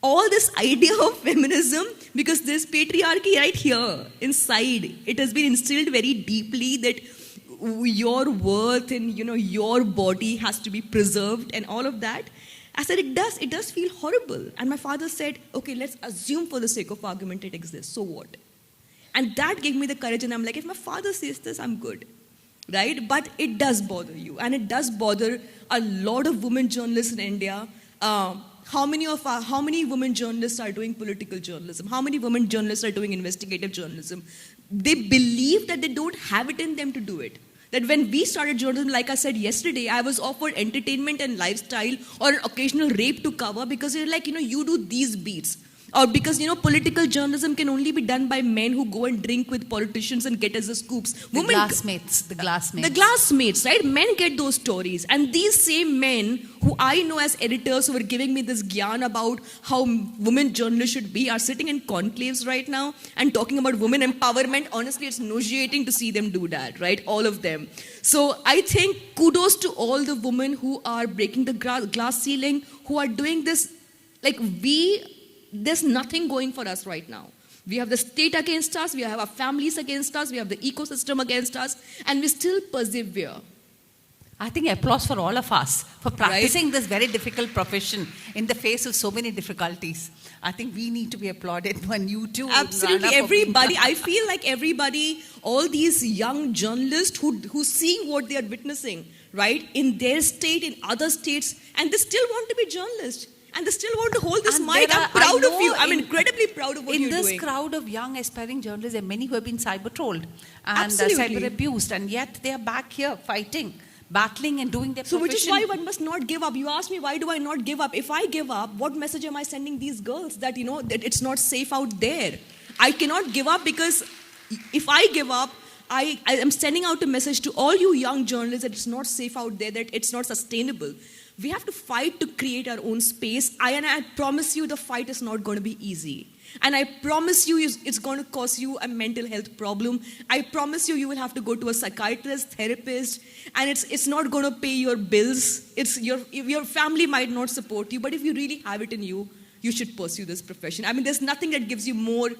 all this idea of feminism, because there's patriarchy right here inside, it has been instilled very deeply that your worth and your body has to be preserved and all of that. I said it does feel horrible. And my father said, okay, let's assume for the sake of argument it exists, so what? And that gave me the courage, and I'm like, if my father says this, I'm good, right? But it does bother you, and it does bother a lot of women journalists in India. How many women journalists are doing political journalism? How many women journalists are doing investigative journalism? They believe that they don't have it in them to do it. That when we started journalism, like I said yesterday, I was offered entertainment and lifestyle or an occasional rape to cover because you're like, you do these beats. Or because, political journalism can only be done by men who go and drink with politicians and get us the scoops. The glassmates. The glassmates, right? Men get those stories. And these same men who I know as editors who were giving me this gyan about how women journalists should be are sitting in conclaves right now and talking about women empowerment. Honestly, it's nauseating to see them do that, right? All of them. So I think kudos to all the women who are breaking the glass ceiling, who are doing this. There's nothing going for us right now. We have the state against us, we have our families against us, we have the ecosystem against us, and we still persevere. I think applause for all of us for practicing this very difficult profession in the face of so many difficulties. I think we need to be applauded when you too. Absolutely, everybody. I feel like everybody, all these young journalists who seeing what they are witnessing, right, in their state, in other states, and they still want to be journalists. And they still want to hold this mic. I'm proud of you. I'm incredibly proud of what you're doing. In this crowd of young aspiring journalists, there are many who have been cyber-trolled and cyber-abused. And yet they are back here fighting, battling and doing their profession. So which is why one must not give up. You asked me, why do I not give up? If I give up, what message am I sending these girls? That, that it's not safe out there. I cannot give up because if I give up, I am sending out a message to all you young journalists that it's not safe out there, that it's not sustainable. We have to fight to create our own space. And I promise you the fight is not going to be easy. And I promise you it's going to cause you a mental health problem. I promise you will have to go to a psychiatrist, therapist, and it's not going to pay your bills. Your family might not support you, but if you really have it in you, you should pursue this profession. I mean, there's nothing that gives you more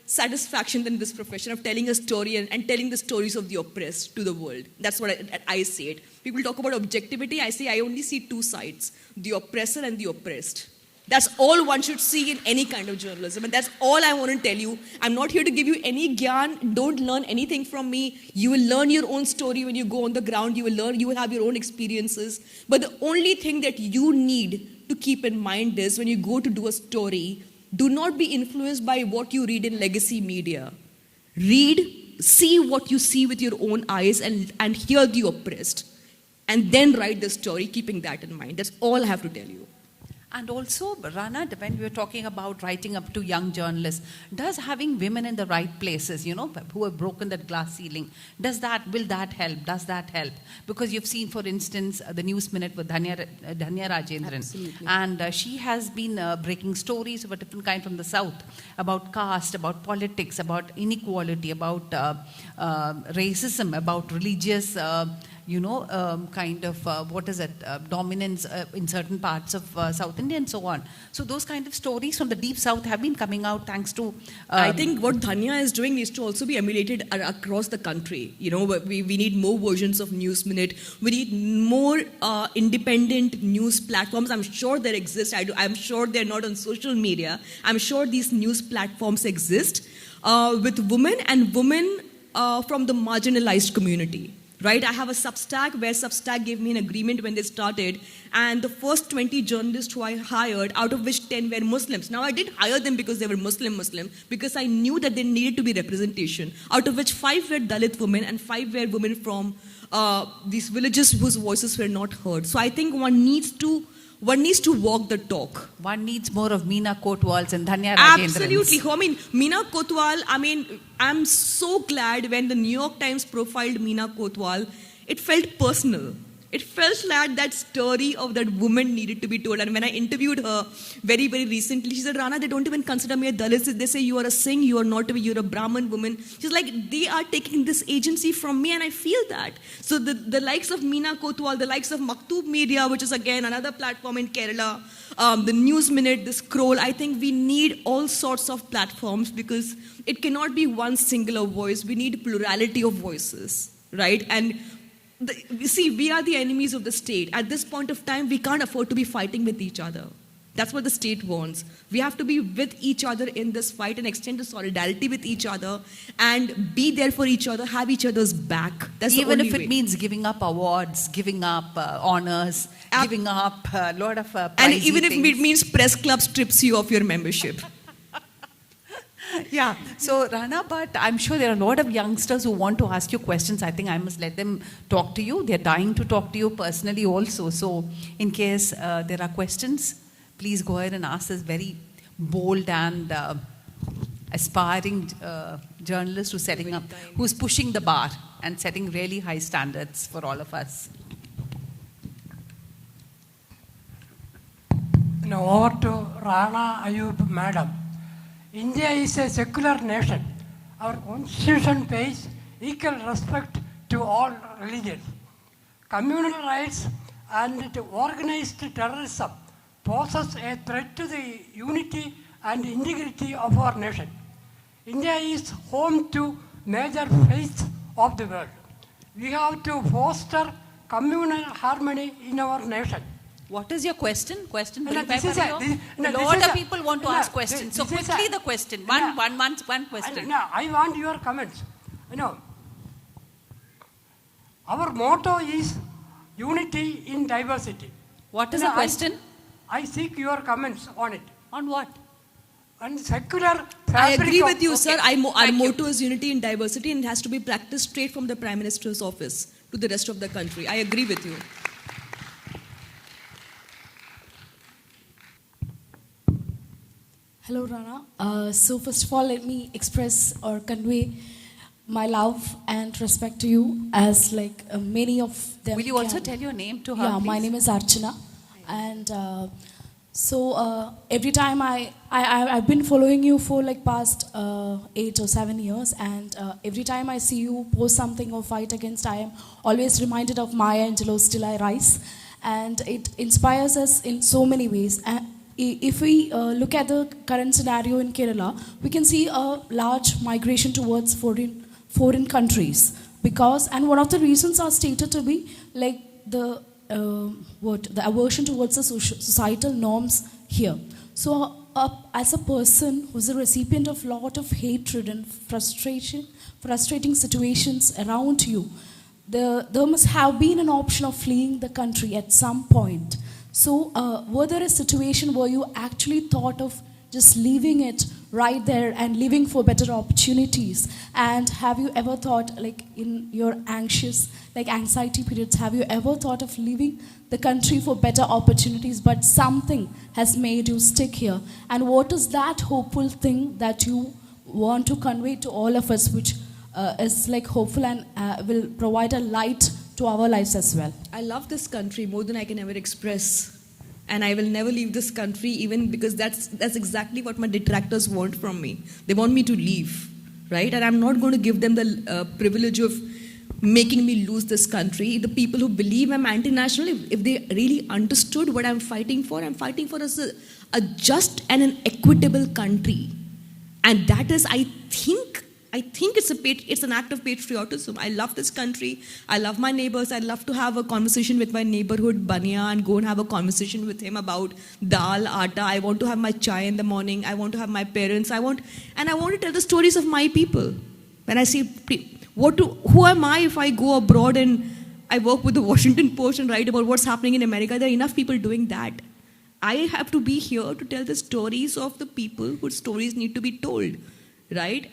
satisfaction than this profession of telling a story and telling the stories of the oppressed to the world. That's what I say it. People talk about objectivity. I say I only see two sides, the oppressor and the oppressed. That's all one should see in any kind of journalism. And that's all I want to tell you. I'm not here to give you any gyan. Don't learn anything from me. You will learn your own story when you go on the ground. You will have your own experiences. But the only thing that you need to keep in mind is when you go to do a story, do not be influenced by what you read in legacy media. See what you see with your own eyes and hear the oppressed. And then write the story, keeping that in mind. That's all I have to tell you. And also, Rana, when we were talking about writing up to young journalists, does having women in the right places, who have broken that glass ceiling, will that help? Does that help? Because you've seen, for instance, the News Minute with Dhanya Rajendran. Absolutely. And she has been breaking stories of a different kind from the South, about caste, about politics, about inequality, about racism, about religious dominance in certain parts of South India and so on. So those kind of stories from the deep South have been coming out thanks to... I think what Dhanya is doing needs to also be emulated across the country. We need more versions of News Minute. We need more independent news platforms. I'm sure there exist. I'm sure they're not on social media. I'm sure these news platforms exist with women and women from the marginalized community. Right, I have a Substack where Substack gave me an agreement when they started, and the first 20 journalists who I hired, out of which 10 were Muslims. Now I did hire them because they were Muslim, because I knew that there needed to be representation. Out of which 5 were Dalit women and 5 were women from these villages whose voices were not heard. So I think one needs to walk the talk. One needs more of Meena Kotwals and Dhanya Rajendran. Absolutely. I mean, Meena Kotwal, I'm so glad when the New York Times profiled Meena Kotwal, it felt personal. It felt like that story of that woman needed to be told. And when I interviewed her very, very recently, she said, Rana, they don't even consider me a Dalit. They say you are a Singh, you're a Brahmin woman. She's like, they are taking this agency from me, and I feel that. So the likes of Meena Kotwal, the likes of Maktub Media, which is again another platform in Kerala, the News Minute, the Scroll, I think we need all sorts of platforms because it cannot be one singular voice. We need plurality of voices, right? And we are the enemies of the state. At this point of time, we can't afford to be fighting with each other. That's what the state wants. We have to be with each other in this fight and extend the solidarity with each other and be there for each other, have each other's back. That's even the only if it way. means giving up awards, giving up honors, giving up a lot of and even if it means press club strips you of your membership. Yeah. So, Rana, but I'm sure there are a lot of youngsters who want to ask you questions. I think I must let them talk to you. They're dying to talk to you personally also. So, in case there are questions, please go ahead and ask this very bold and aspiring journalist who's setting up, who's pushing the bar and setting really high standards for all of us. Now over to Rana Ayub, Madam. India is a secular nation. Our constitution pays equal respect to all religions. Communal rights and organized terrorism poses a threat to the unity and integrity of our nation. India is home to major faiths of the world. We have to foster communal harmony in our nation. What is your question? Question? No, Bring this back is on a- you. no, A this lot is of a- people want to no, ask questions. So this is quickly a- the question. no. One question. No, I want your comments. Our motto is unity in diversity. What is the question? I seek your comments on it. On what? On secular I fabric agree of- with you, sir. Okay. Our Thank you. motto is unity in diversity, and it has to be practiced straight from the Prime Minister's office to the rest of the country. I agree with you. Hello, Rana. So first of all, let me express or convey my love and respect to you, as like many of them. Will you also can. tell your name to her? Yeah, my please? name is Archana, and every time I've been following you for like past 8 or 7 years, and every time I see you post something or fight against, I am always reminded of Maya Angelou's "Still I Rise," and it inspires us in so many ways. And if we look at the current scenario in Kerala, we can see a large migration towards foreign countries, because, and one of the reasons are stated to be like the aversion towards the societal norms here. So as a person who's a recipient of lot of hatred and frustrating situations around you, there must have been an option of fleeing the country at some point. So were there a situation where you actually thought of just leaving it right there and living for better opportunities? And have you ever thought, like in your anxiety periods, have you ever thought of leaving the country for better opportunities, but something has made you stick here? And what is that hopeful thing that you want to convey to all of us, which is like hopeful and will provide a light to our lives as well? I love this country more than I can ever express. And I will never leave this country, even because that's exactly what my detractors want from me. They want me to leave, right? And I'm not going to give them the privilege of making me lose this country. The people who believe I'm anti-national, if they really understood what I'm fighting for is a just and an equitable country. And that is, I think it's an act of patriotism. I love this country. I love my neighbors. I'd love to have a conversation with my neighborhood Bania and go and have a conversation with him about dal, atta. I want to have my chai in the morning. I want to have my parents. I want to tell the stories of my people. When I see who am I if I go abroad and I work with the Washington Post and write about what's happening in America? There are enough people doing that. I have to be here to tell the stories of the people whose stories need to be told, right?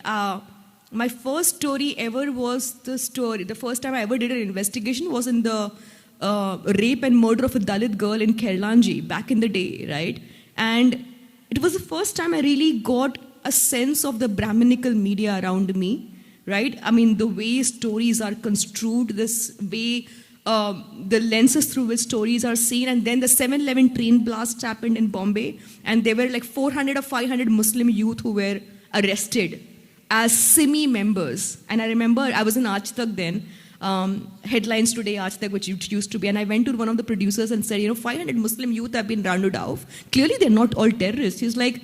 My first story ever was the first time I ever did an investigation was in the rape and murder of a Dalit girl in Kerlanji back in the day, right? And it was the first time I really got a sense of the Brahminical media around me, right? I mean, the way stories are construed, this way the lenses through which stories are seen. And then the 7/11 train blast happened in Bombay, and there were like 400 or 500 Muslim youth who were arrested as SIMI members. And I remember I was in Aaj Tak then, Headlines Today, Aaj Tak, which it used to be. And I went to one of the producers and said, 500 Muslim youth have been rounded off. Clearly they're not all terrorists. He's like,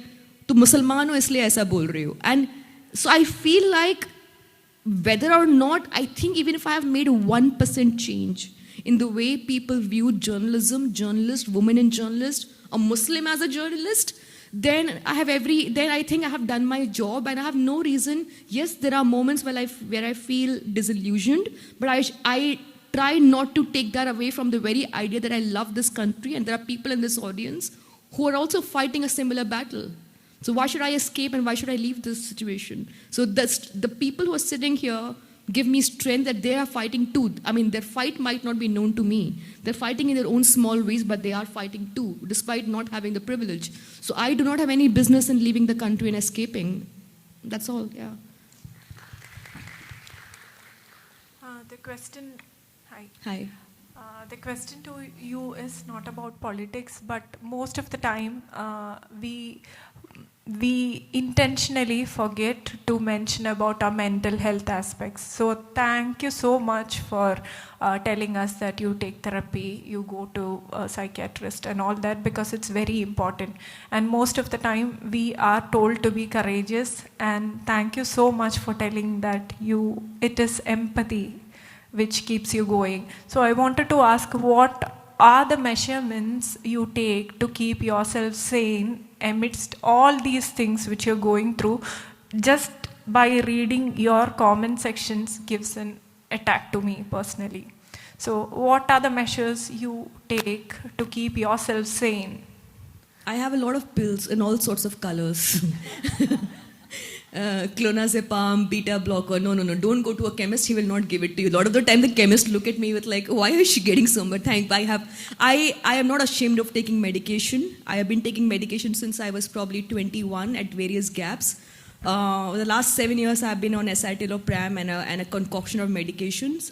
tu Musalman ho isliye aisa bol rahe ho. And so I feel like whether or not, I think even if I have made a 1% change in the way people view journalism, journalist, women in journalist, a Muslim as a journalist, then I think I have done my job, and I have no reason. Yes, there are moments where I feel disillusioned, but I try not to take that away from the very idea that I love this country, and there are people in this audience who are also fighting a similar battle. So why should I escape and why should I leave this situation? So the people who are sitting here give me strength that they are fighting too. I mean, their fight might not be known to me. They're fighting in their own small ways, but they are fighting too, despite not having the privilege. So I do not have any business in leaving the country and escaping. That's all, yeah. The question, hi. Hi. The question to you is not about politics, but most of the time we intentionally forget to mention about our mental health aspects. So thank you so much for telling us that you take therapy, you go to a psychiatrist and all that, because it's very important. And most of the time we are told to be courageous, and thank you so much for telling that it is empathy which keeps you going. So I wanted to ask, what are the measurements you take to keep yourself sane amidst all these things which you're going through? Just by reading your comment sections gives an attack to me personally. So what are the measures you take to keep yourself sane? I have a lot of pills in all sorts of colors. Clonazepam, beta blocker. No, don't go to a chemist, he will not give it to you. A lot of the time the chemist look at me with like, why is she getting so much? I am not ashamed of taking medication. I have been taking medication since I was probably 21 at various gaps. The last 7 years I have been on escitalopram and a concoction of medications.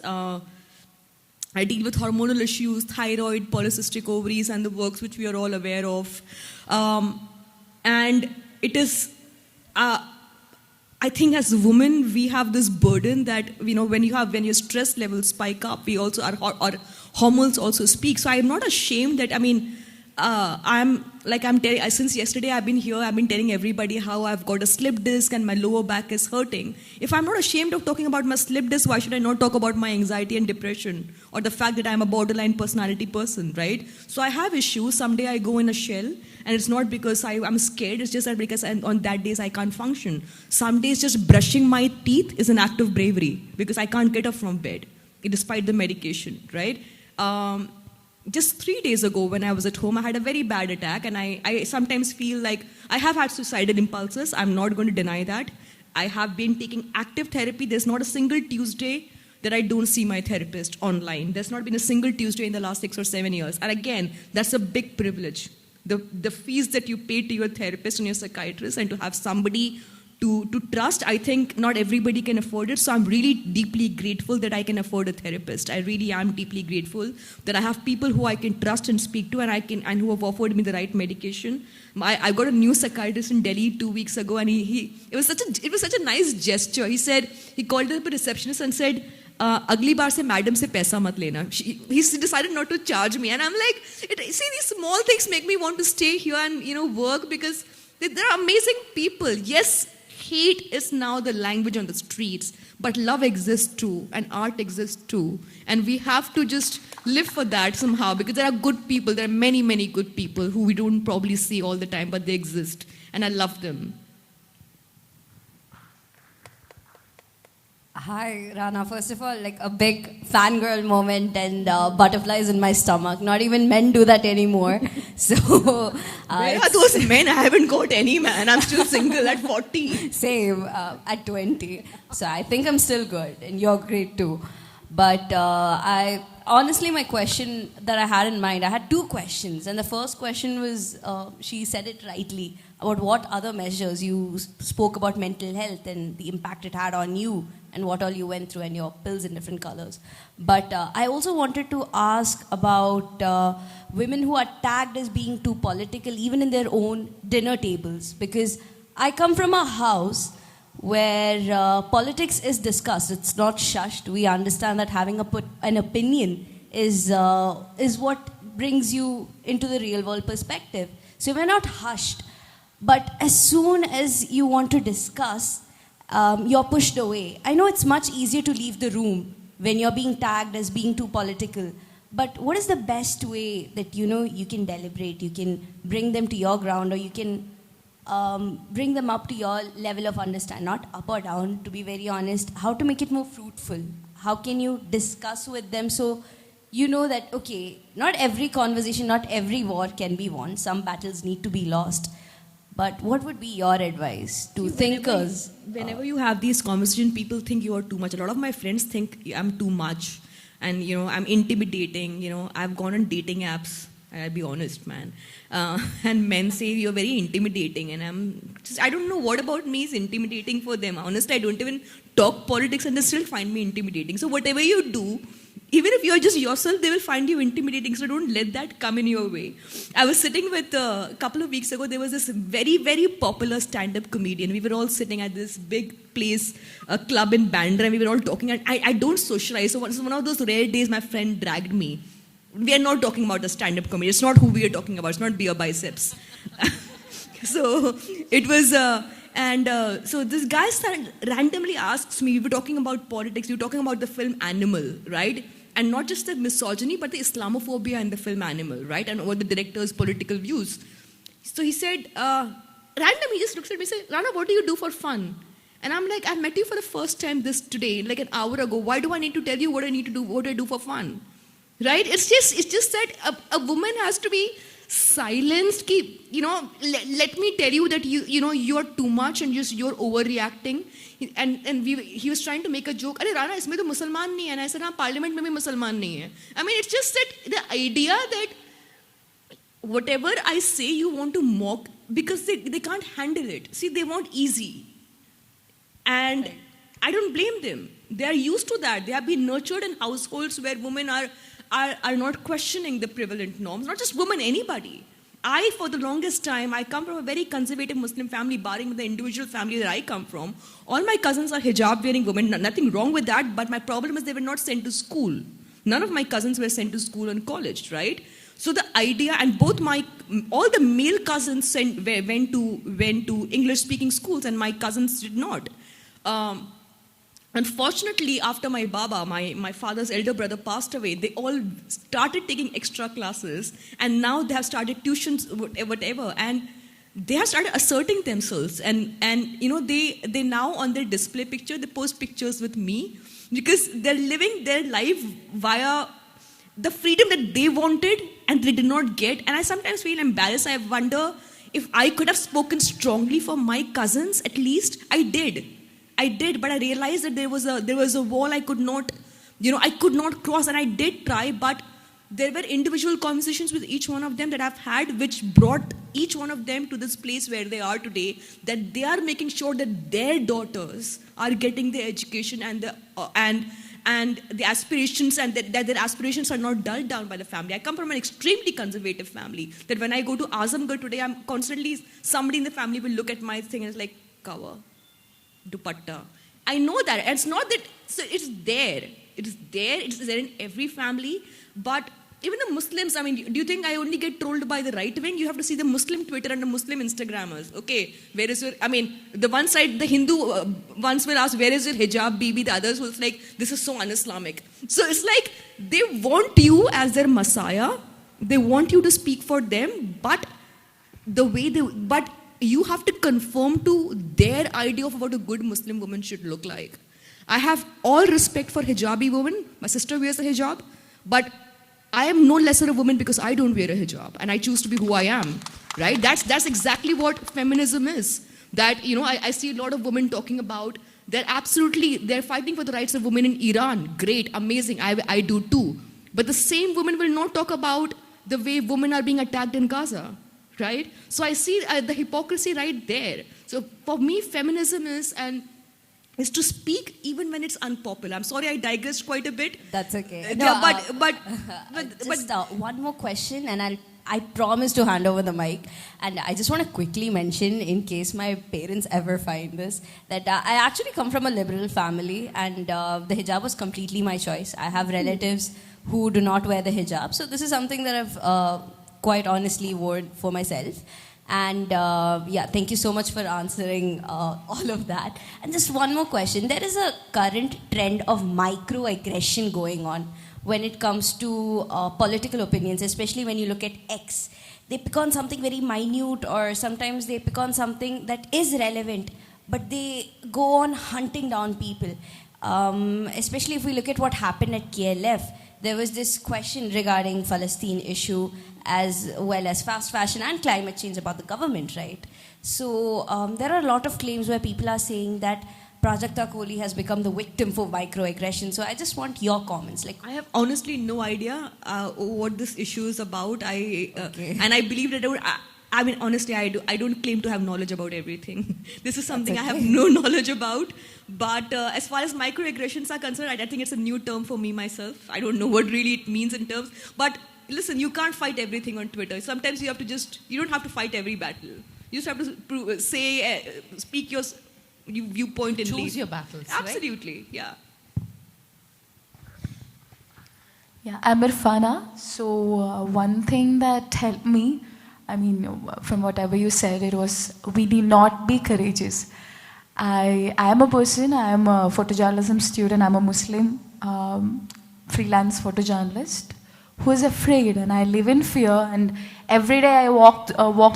I deal with hormonal issues, thyroid, polycystic ovaries, and the works which we are all aware of. And it is... I think as women, we have this burden that, when your stress levels spike up, our hormones also speak. So I'm not ashamed that, since yesterday I've been here, I've been telling everybody how I've got a slip disc and my lower back is hurting. If I'm not ashamed of talking about my slip disc, why should I not talk about my anxiety and depression, or the fact that I'm a borderline personality person, right? So I have issues. Someday I go in a shell, and it's not because I'm scared, it's just that because on that days I can't function. Some days just brushing my teeth is an act of bravery because I can't get up from bed, despite the medication, right? Just 3 days ago when I was at home, I had a very bad attack, and I sometimes feel like I have had suicidal impulses. I'm not going to deny that. I have been taking active therapy. There's not a single Tuesday that I don't see my therapist online. There's not been a single Tuesday in the last 6 or 7 years. And again, that's a big privilege. The fees that you pay to your therapist and your psychiatrist, and to have somebody to trust, I think not everybody can afford it. So I'm really deeply grateful that I can afford a therapist. I really am deeply grateful that I have people who I can trust and speak to, and who have offered me the right medication. I got a new psychiatrist in Delhi 2 weeks ago, and it was such a nice gesture. He called up a receptionist and said, "Agli baar se madam se paisa mat lena." He decided not to charge me, and I'm like, see, these small things make me want to stay here and work, because there are amazing people. Yes, hate is now the language on the streets, but love exists too, and art exists too, and we have to just live for that somehow, because there are good people. There are many, many good people who we don't probably see all the time, but they exist, and I love them. Hi, Rana. First of all, like a big fangirl moment and butterflies in my stomach. Not even men do that anymore. So, Where are those men? I haven't got any, man. I'm still single at 40. Same, at 20. So I think I'm still good, and you're great too. But honestly, my question that I had in mind, I had 2 questions. And the first question was, she said it rightly, about what other measures you spoke about mental health and the impact it had on you, and what all you went through, and your pills in different colors. But I also wanted to ask about women who are tagged as being too political, even in their own dinner tables. Because I come from a house where politics is discussed. It's not shushed. We understand that having an opinion is what brings you into the real world perspective. So we're not hushed. But as soon as you want to discuss, you're pushed away. I know it's much easier to leave the room when you're being tagged as being too political. But what is the best way that you can deliberate, you can bring them to your ground, or you can bring them up to your level of understanding, not up or down, to be very honest, how to make it more fruitful? How can you discuss with them so you know that, okay, not every conversation, not every war can be won. Some battles need to be lost. But what would be your advice to thinkers? Whenever you have these conversations, people think you are too much. A lot of my friends think I'm too much, and I'm intimidating. I've gone on dating apps. I'll be honest, man. And men say you're very intimidating, and I don't know what about me is intimidating for them. Honestly, I don't even talk politics, and they still find me intimidating. So whatever you do, even if you're just yourself, they will find you intimidating. So don't let that come in your way. I was sitting with, a couple of weeks ago, there was this very, very popular stand-up comedian. We were all sitting at this big place, a club in Bandra, and we were all talking. And I don't socialize. So one of those rare days, my friend dragged me. We are not talking about the stand-up comedy. It's not who we are talking about. It's not beer biceps. So it was... So this guy randomly asks me, we were talking about politics, we were talking about the film Animal, right? And not just the misogyny, but the Islamophobia in the film Animal, right? And what the director's political views. So he said, randomly he just looks at me and says, Rana, what do you do for fun? And I'm like, I met you for the first time today, like an hour ago. Why do I need to tell you what I need to do, what I do for fun? Right? It's just that a woman has to be silenced. Let me tell you that you're too much and you're overreacting. And he was trying to make a joke. Arey Rana, isme to Musalman nahi hai. And I said, Parliament mein bhi Musalman nahi hai. I mean, it's just that the idea that whatever I say, you want to mock because they can't handle it. See, they want easy. And I don't blame them. They are used to that. They have been nurtured in households where women are not questioning the prevalent norms. Not just women, anybody. For the longest time, I come from a very conservative Muslim family, barring the individual family that I come from. All my cousins are hijab-wearing women. Nothing wrong with that, but my problem is they were not sent to school. None of my cousins were sent to school and college, right? So the idea, and all the male cousins went to English-speaking schools, and my cousins did not. Unfortunately, after my baba, my father's elder brother, passed away, they all started taking extra classes, and now they have started tuitions, whatever, and they have started asserting themselves. And they now on their display picture, they post pictures with me because they're living their life via the freedom that they wanted and they did not get. And I sometimes feel embarrassed. I wonder if I could have spoken strongly for my cousins. At least I did, but I realized that there was a wall I could not cross, and I did try, but there were individual conversations with each one of them that I've had, which brought each one of them to this place where they are today, that they are making sure that their daughters are getting the education and the aspirations, and that their aspirations are not dulled down by the family. I come from an extremely conservative family, that when I go to Azamgarh today, I'm constantly, somebody in the family will look at my thing and it's like, cover. Dupatta. I know that. And it's not that, so it's there. It's there in every family. But even the Muslims, I mean, do you think I only get trolled by the right wing? You have to see the Muslim Twitter and the Muslim Instagrammers. Okay, where is your, I mean, the one side, the Hindu ones will ask, where is your hijab, bibi? The others will like, this is so un-Islamic. So it's like, they want you as their messiah. They want you to speak for them, but you have to conform to their idea of what a good Muslim woman should look like. I have all respect for hijabi women. My sister wears a hijab, but I am no lesser a woman because I don't wear a hijab and I choose to be who I am, right? That's exactly what feminism is. That, I see a lot of women talking about, they're fighting for the rights of women in Iran. Great, amazing, I do too. But the same women will not talk about the way women are being attacked in Gaza. Right? So I see the hypocrisy right there. So for me, feminism is to speak even when it's unpopular. I'm sorry, I digressed quite a bit. That's okay. But just one more question, and I promise to hand over the mic. And I just want to quickly mention, in case my parents ever find this, that I actually come from a liberal family, and the hijab was completely my choice. I have relatives who do not wear the hijab, so this is something that I've quite honestly worn for myself. And thank you so much for answering all of that. And just one more question. There is a current trend of microaggression going on when it comes to political opinions, especially when you look at X. They pick on something very minute, or sometimes they pick on something that is relevant, but they go on hunting down people. Especially if we look at what happened at KLF. there was this question regarding Palestine issue as well as fast fashion and climate change about the government, right? So there are a lot of claims where people are saying that Prajakta Kohli has become the victim for microaggression. So I just want your comments. Like, I have honestly no idea what this issue is about. And I believe that I mean, honestly, I don't claim to have knowledge about everything. This is something I have no knowledge about. But as far as microaggressions are concerned, I think it's a new term for me myself. I don't know what really it means in terms. But listen, you can't fight everything on Twitter. Sometimes you have to you don't have to fight every battle. You just have to speak your viewpoint and Choose your battles, Absolutely, right? yeah. Yeah, I'm Irfana. So one thing that helped me, I mean, from whatever you said, it was we need not be courageous. I am a person, I am a photojournalism student, I'm a Muslim freelance photojournalist who is afraid, and I live in fear, and every day I walk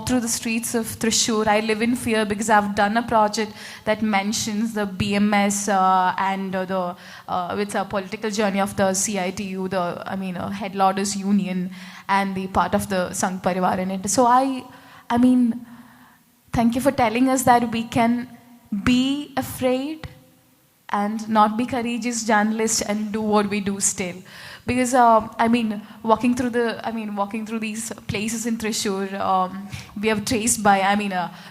through the streets of Thrissur, I live in fear because I've done a project that mentions the BMS and it's a political journey of the CITU, Headloaders Union, and the part of the Sangh Parivar in it. So I mean, thank you for telling us that we can be afraid and not be courageous journalists and do what we do still. Because walking through these places in Thrissur, we have traced by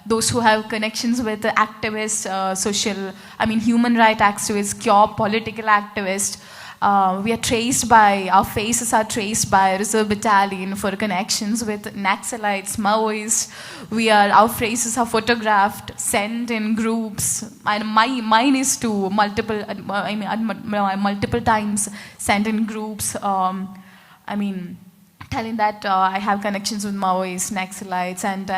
those who have connections with the activists, human rights activists, pure political activists. We are traced by, our faces are traced by Reserve Battalion for connections with Naxalites, Maoists. Our faces are photographed, sent in groups. And mine is to multiple times sent in groups. Telling that I have connections with Maoists, Naxalites, and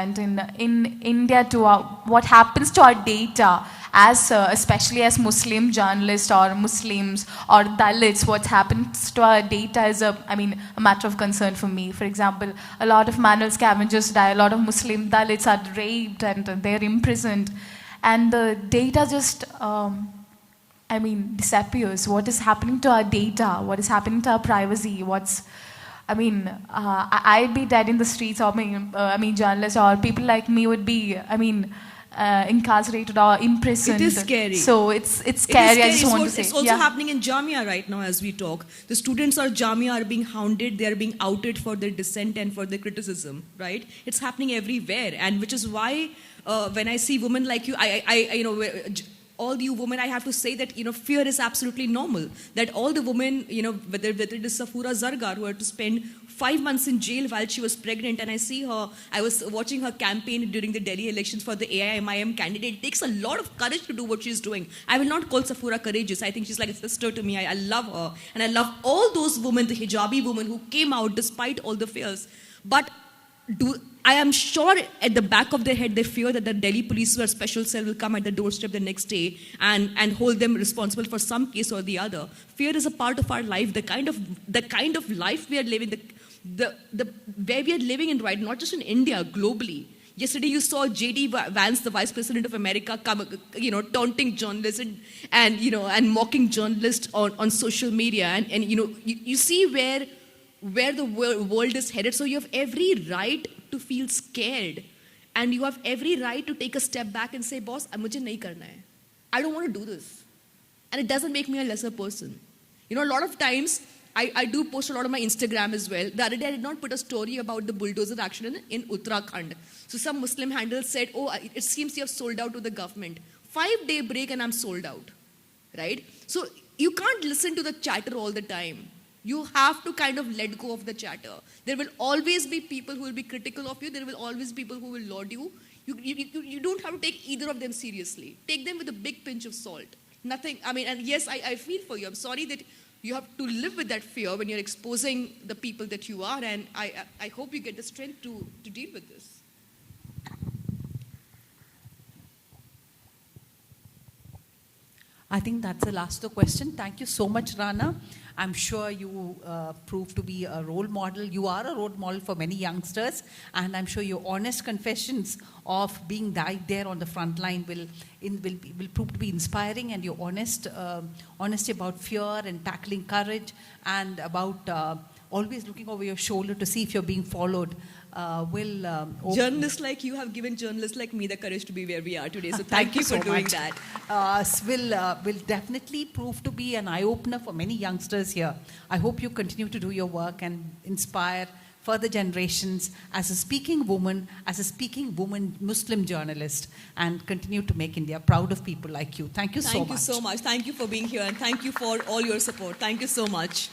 in India too, what happens to our data, as especially as Muslim journalists or Muslims or Dalits, what happens to our data is a matter of concern for me. For example, a lot of manual scavengers die, a lot of Muslim Dalits are raped and they're imprisoned, and the data just disappears. What is happening to our data? What is happening to our privacy? I'd be dead in the streets, or journalists or people like me would be, incarcerated or imprisoned. It is scary. So it's scary. I just want to say. It's also happening in Jamia right now as we talk. The students of Jamia are being hounded. They are being outed for their dissent and for their criticism. Right? It's happening everywhere, and which is why when I see women like you, all you women, I have to say that fear is absolutely normal. That all the women, whether it is Safura Zargar, who had to spend 5 months in jail while she was pregnant, and I see her. I was watching her campaign during the Delhi elections for the AIMIM candidate. It takes a lot of courage to do what she's doing. I will not call Safura courageous. I think she's like a sister to me. I love her, and I love all those women, the hijabi women who came out despite all the fears. But I am sure at the back of their head they fear that the Delhi police or special cell will come at the doorstep the next day and hold them responsible for some case or the other. Fear is a part of our life. The kind of life we are living, where we are living in right, not just in India, globally. Yesterday you saw J.D. Vance, the Vice President of America, come, taunting journalists and mocking journalists on social media, and you see where the world is headed. So you have every right to feel scared, and you have every right to take a step back and say, boss, mujhe nahi karna hai. I don't want to do this. And it doesn't make me a lesser person. A lot of times, I do post a lot on my Instagram as well. The other day I did not put a story about the bulldozer action in Uttarakhand. So some Muslim handle said, it seems you have sold out to the government. 5-day break and I'm sold out. Right? So you can't listen to the chatter all the time. You have to kind of let go of the chatter. There will always be people who will be critical of you. There will always be people who will laud you. You don't have to take either of them seriously. Take them with a big pinch of salt. Nothing, and yes, I feel for you. I'm sorry that you have to live with that fear when you're exposing the people that you are, and I hope you get the strength to deal with this. I think that's the last of the question. Thank you so much, Rana. I'm sure you prove to be a role model. You are a role model for many youngsters, and I'm sure your honest confessions of being died there on the front line will prove to be inspiring, and your honesty about fear and tackling courage, and about always looking over your shoulder to see if you're being followed will Journalists like you have given journalists like me the courage to be where we are today. So thank you for so doing much. that. Will definitely prove to be an eye-opener for many youngsters here. I hope you continue to do your work and inspire further generations as a speaking woman Muslim journalist, and continue to make India proud of people like you. Thank you so much. Thank you so much. Thank you for being here, and thank you for all your support. Thank you so much.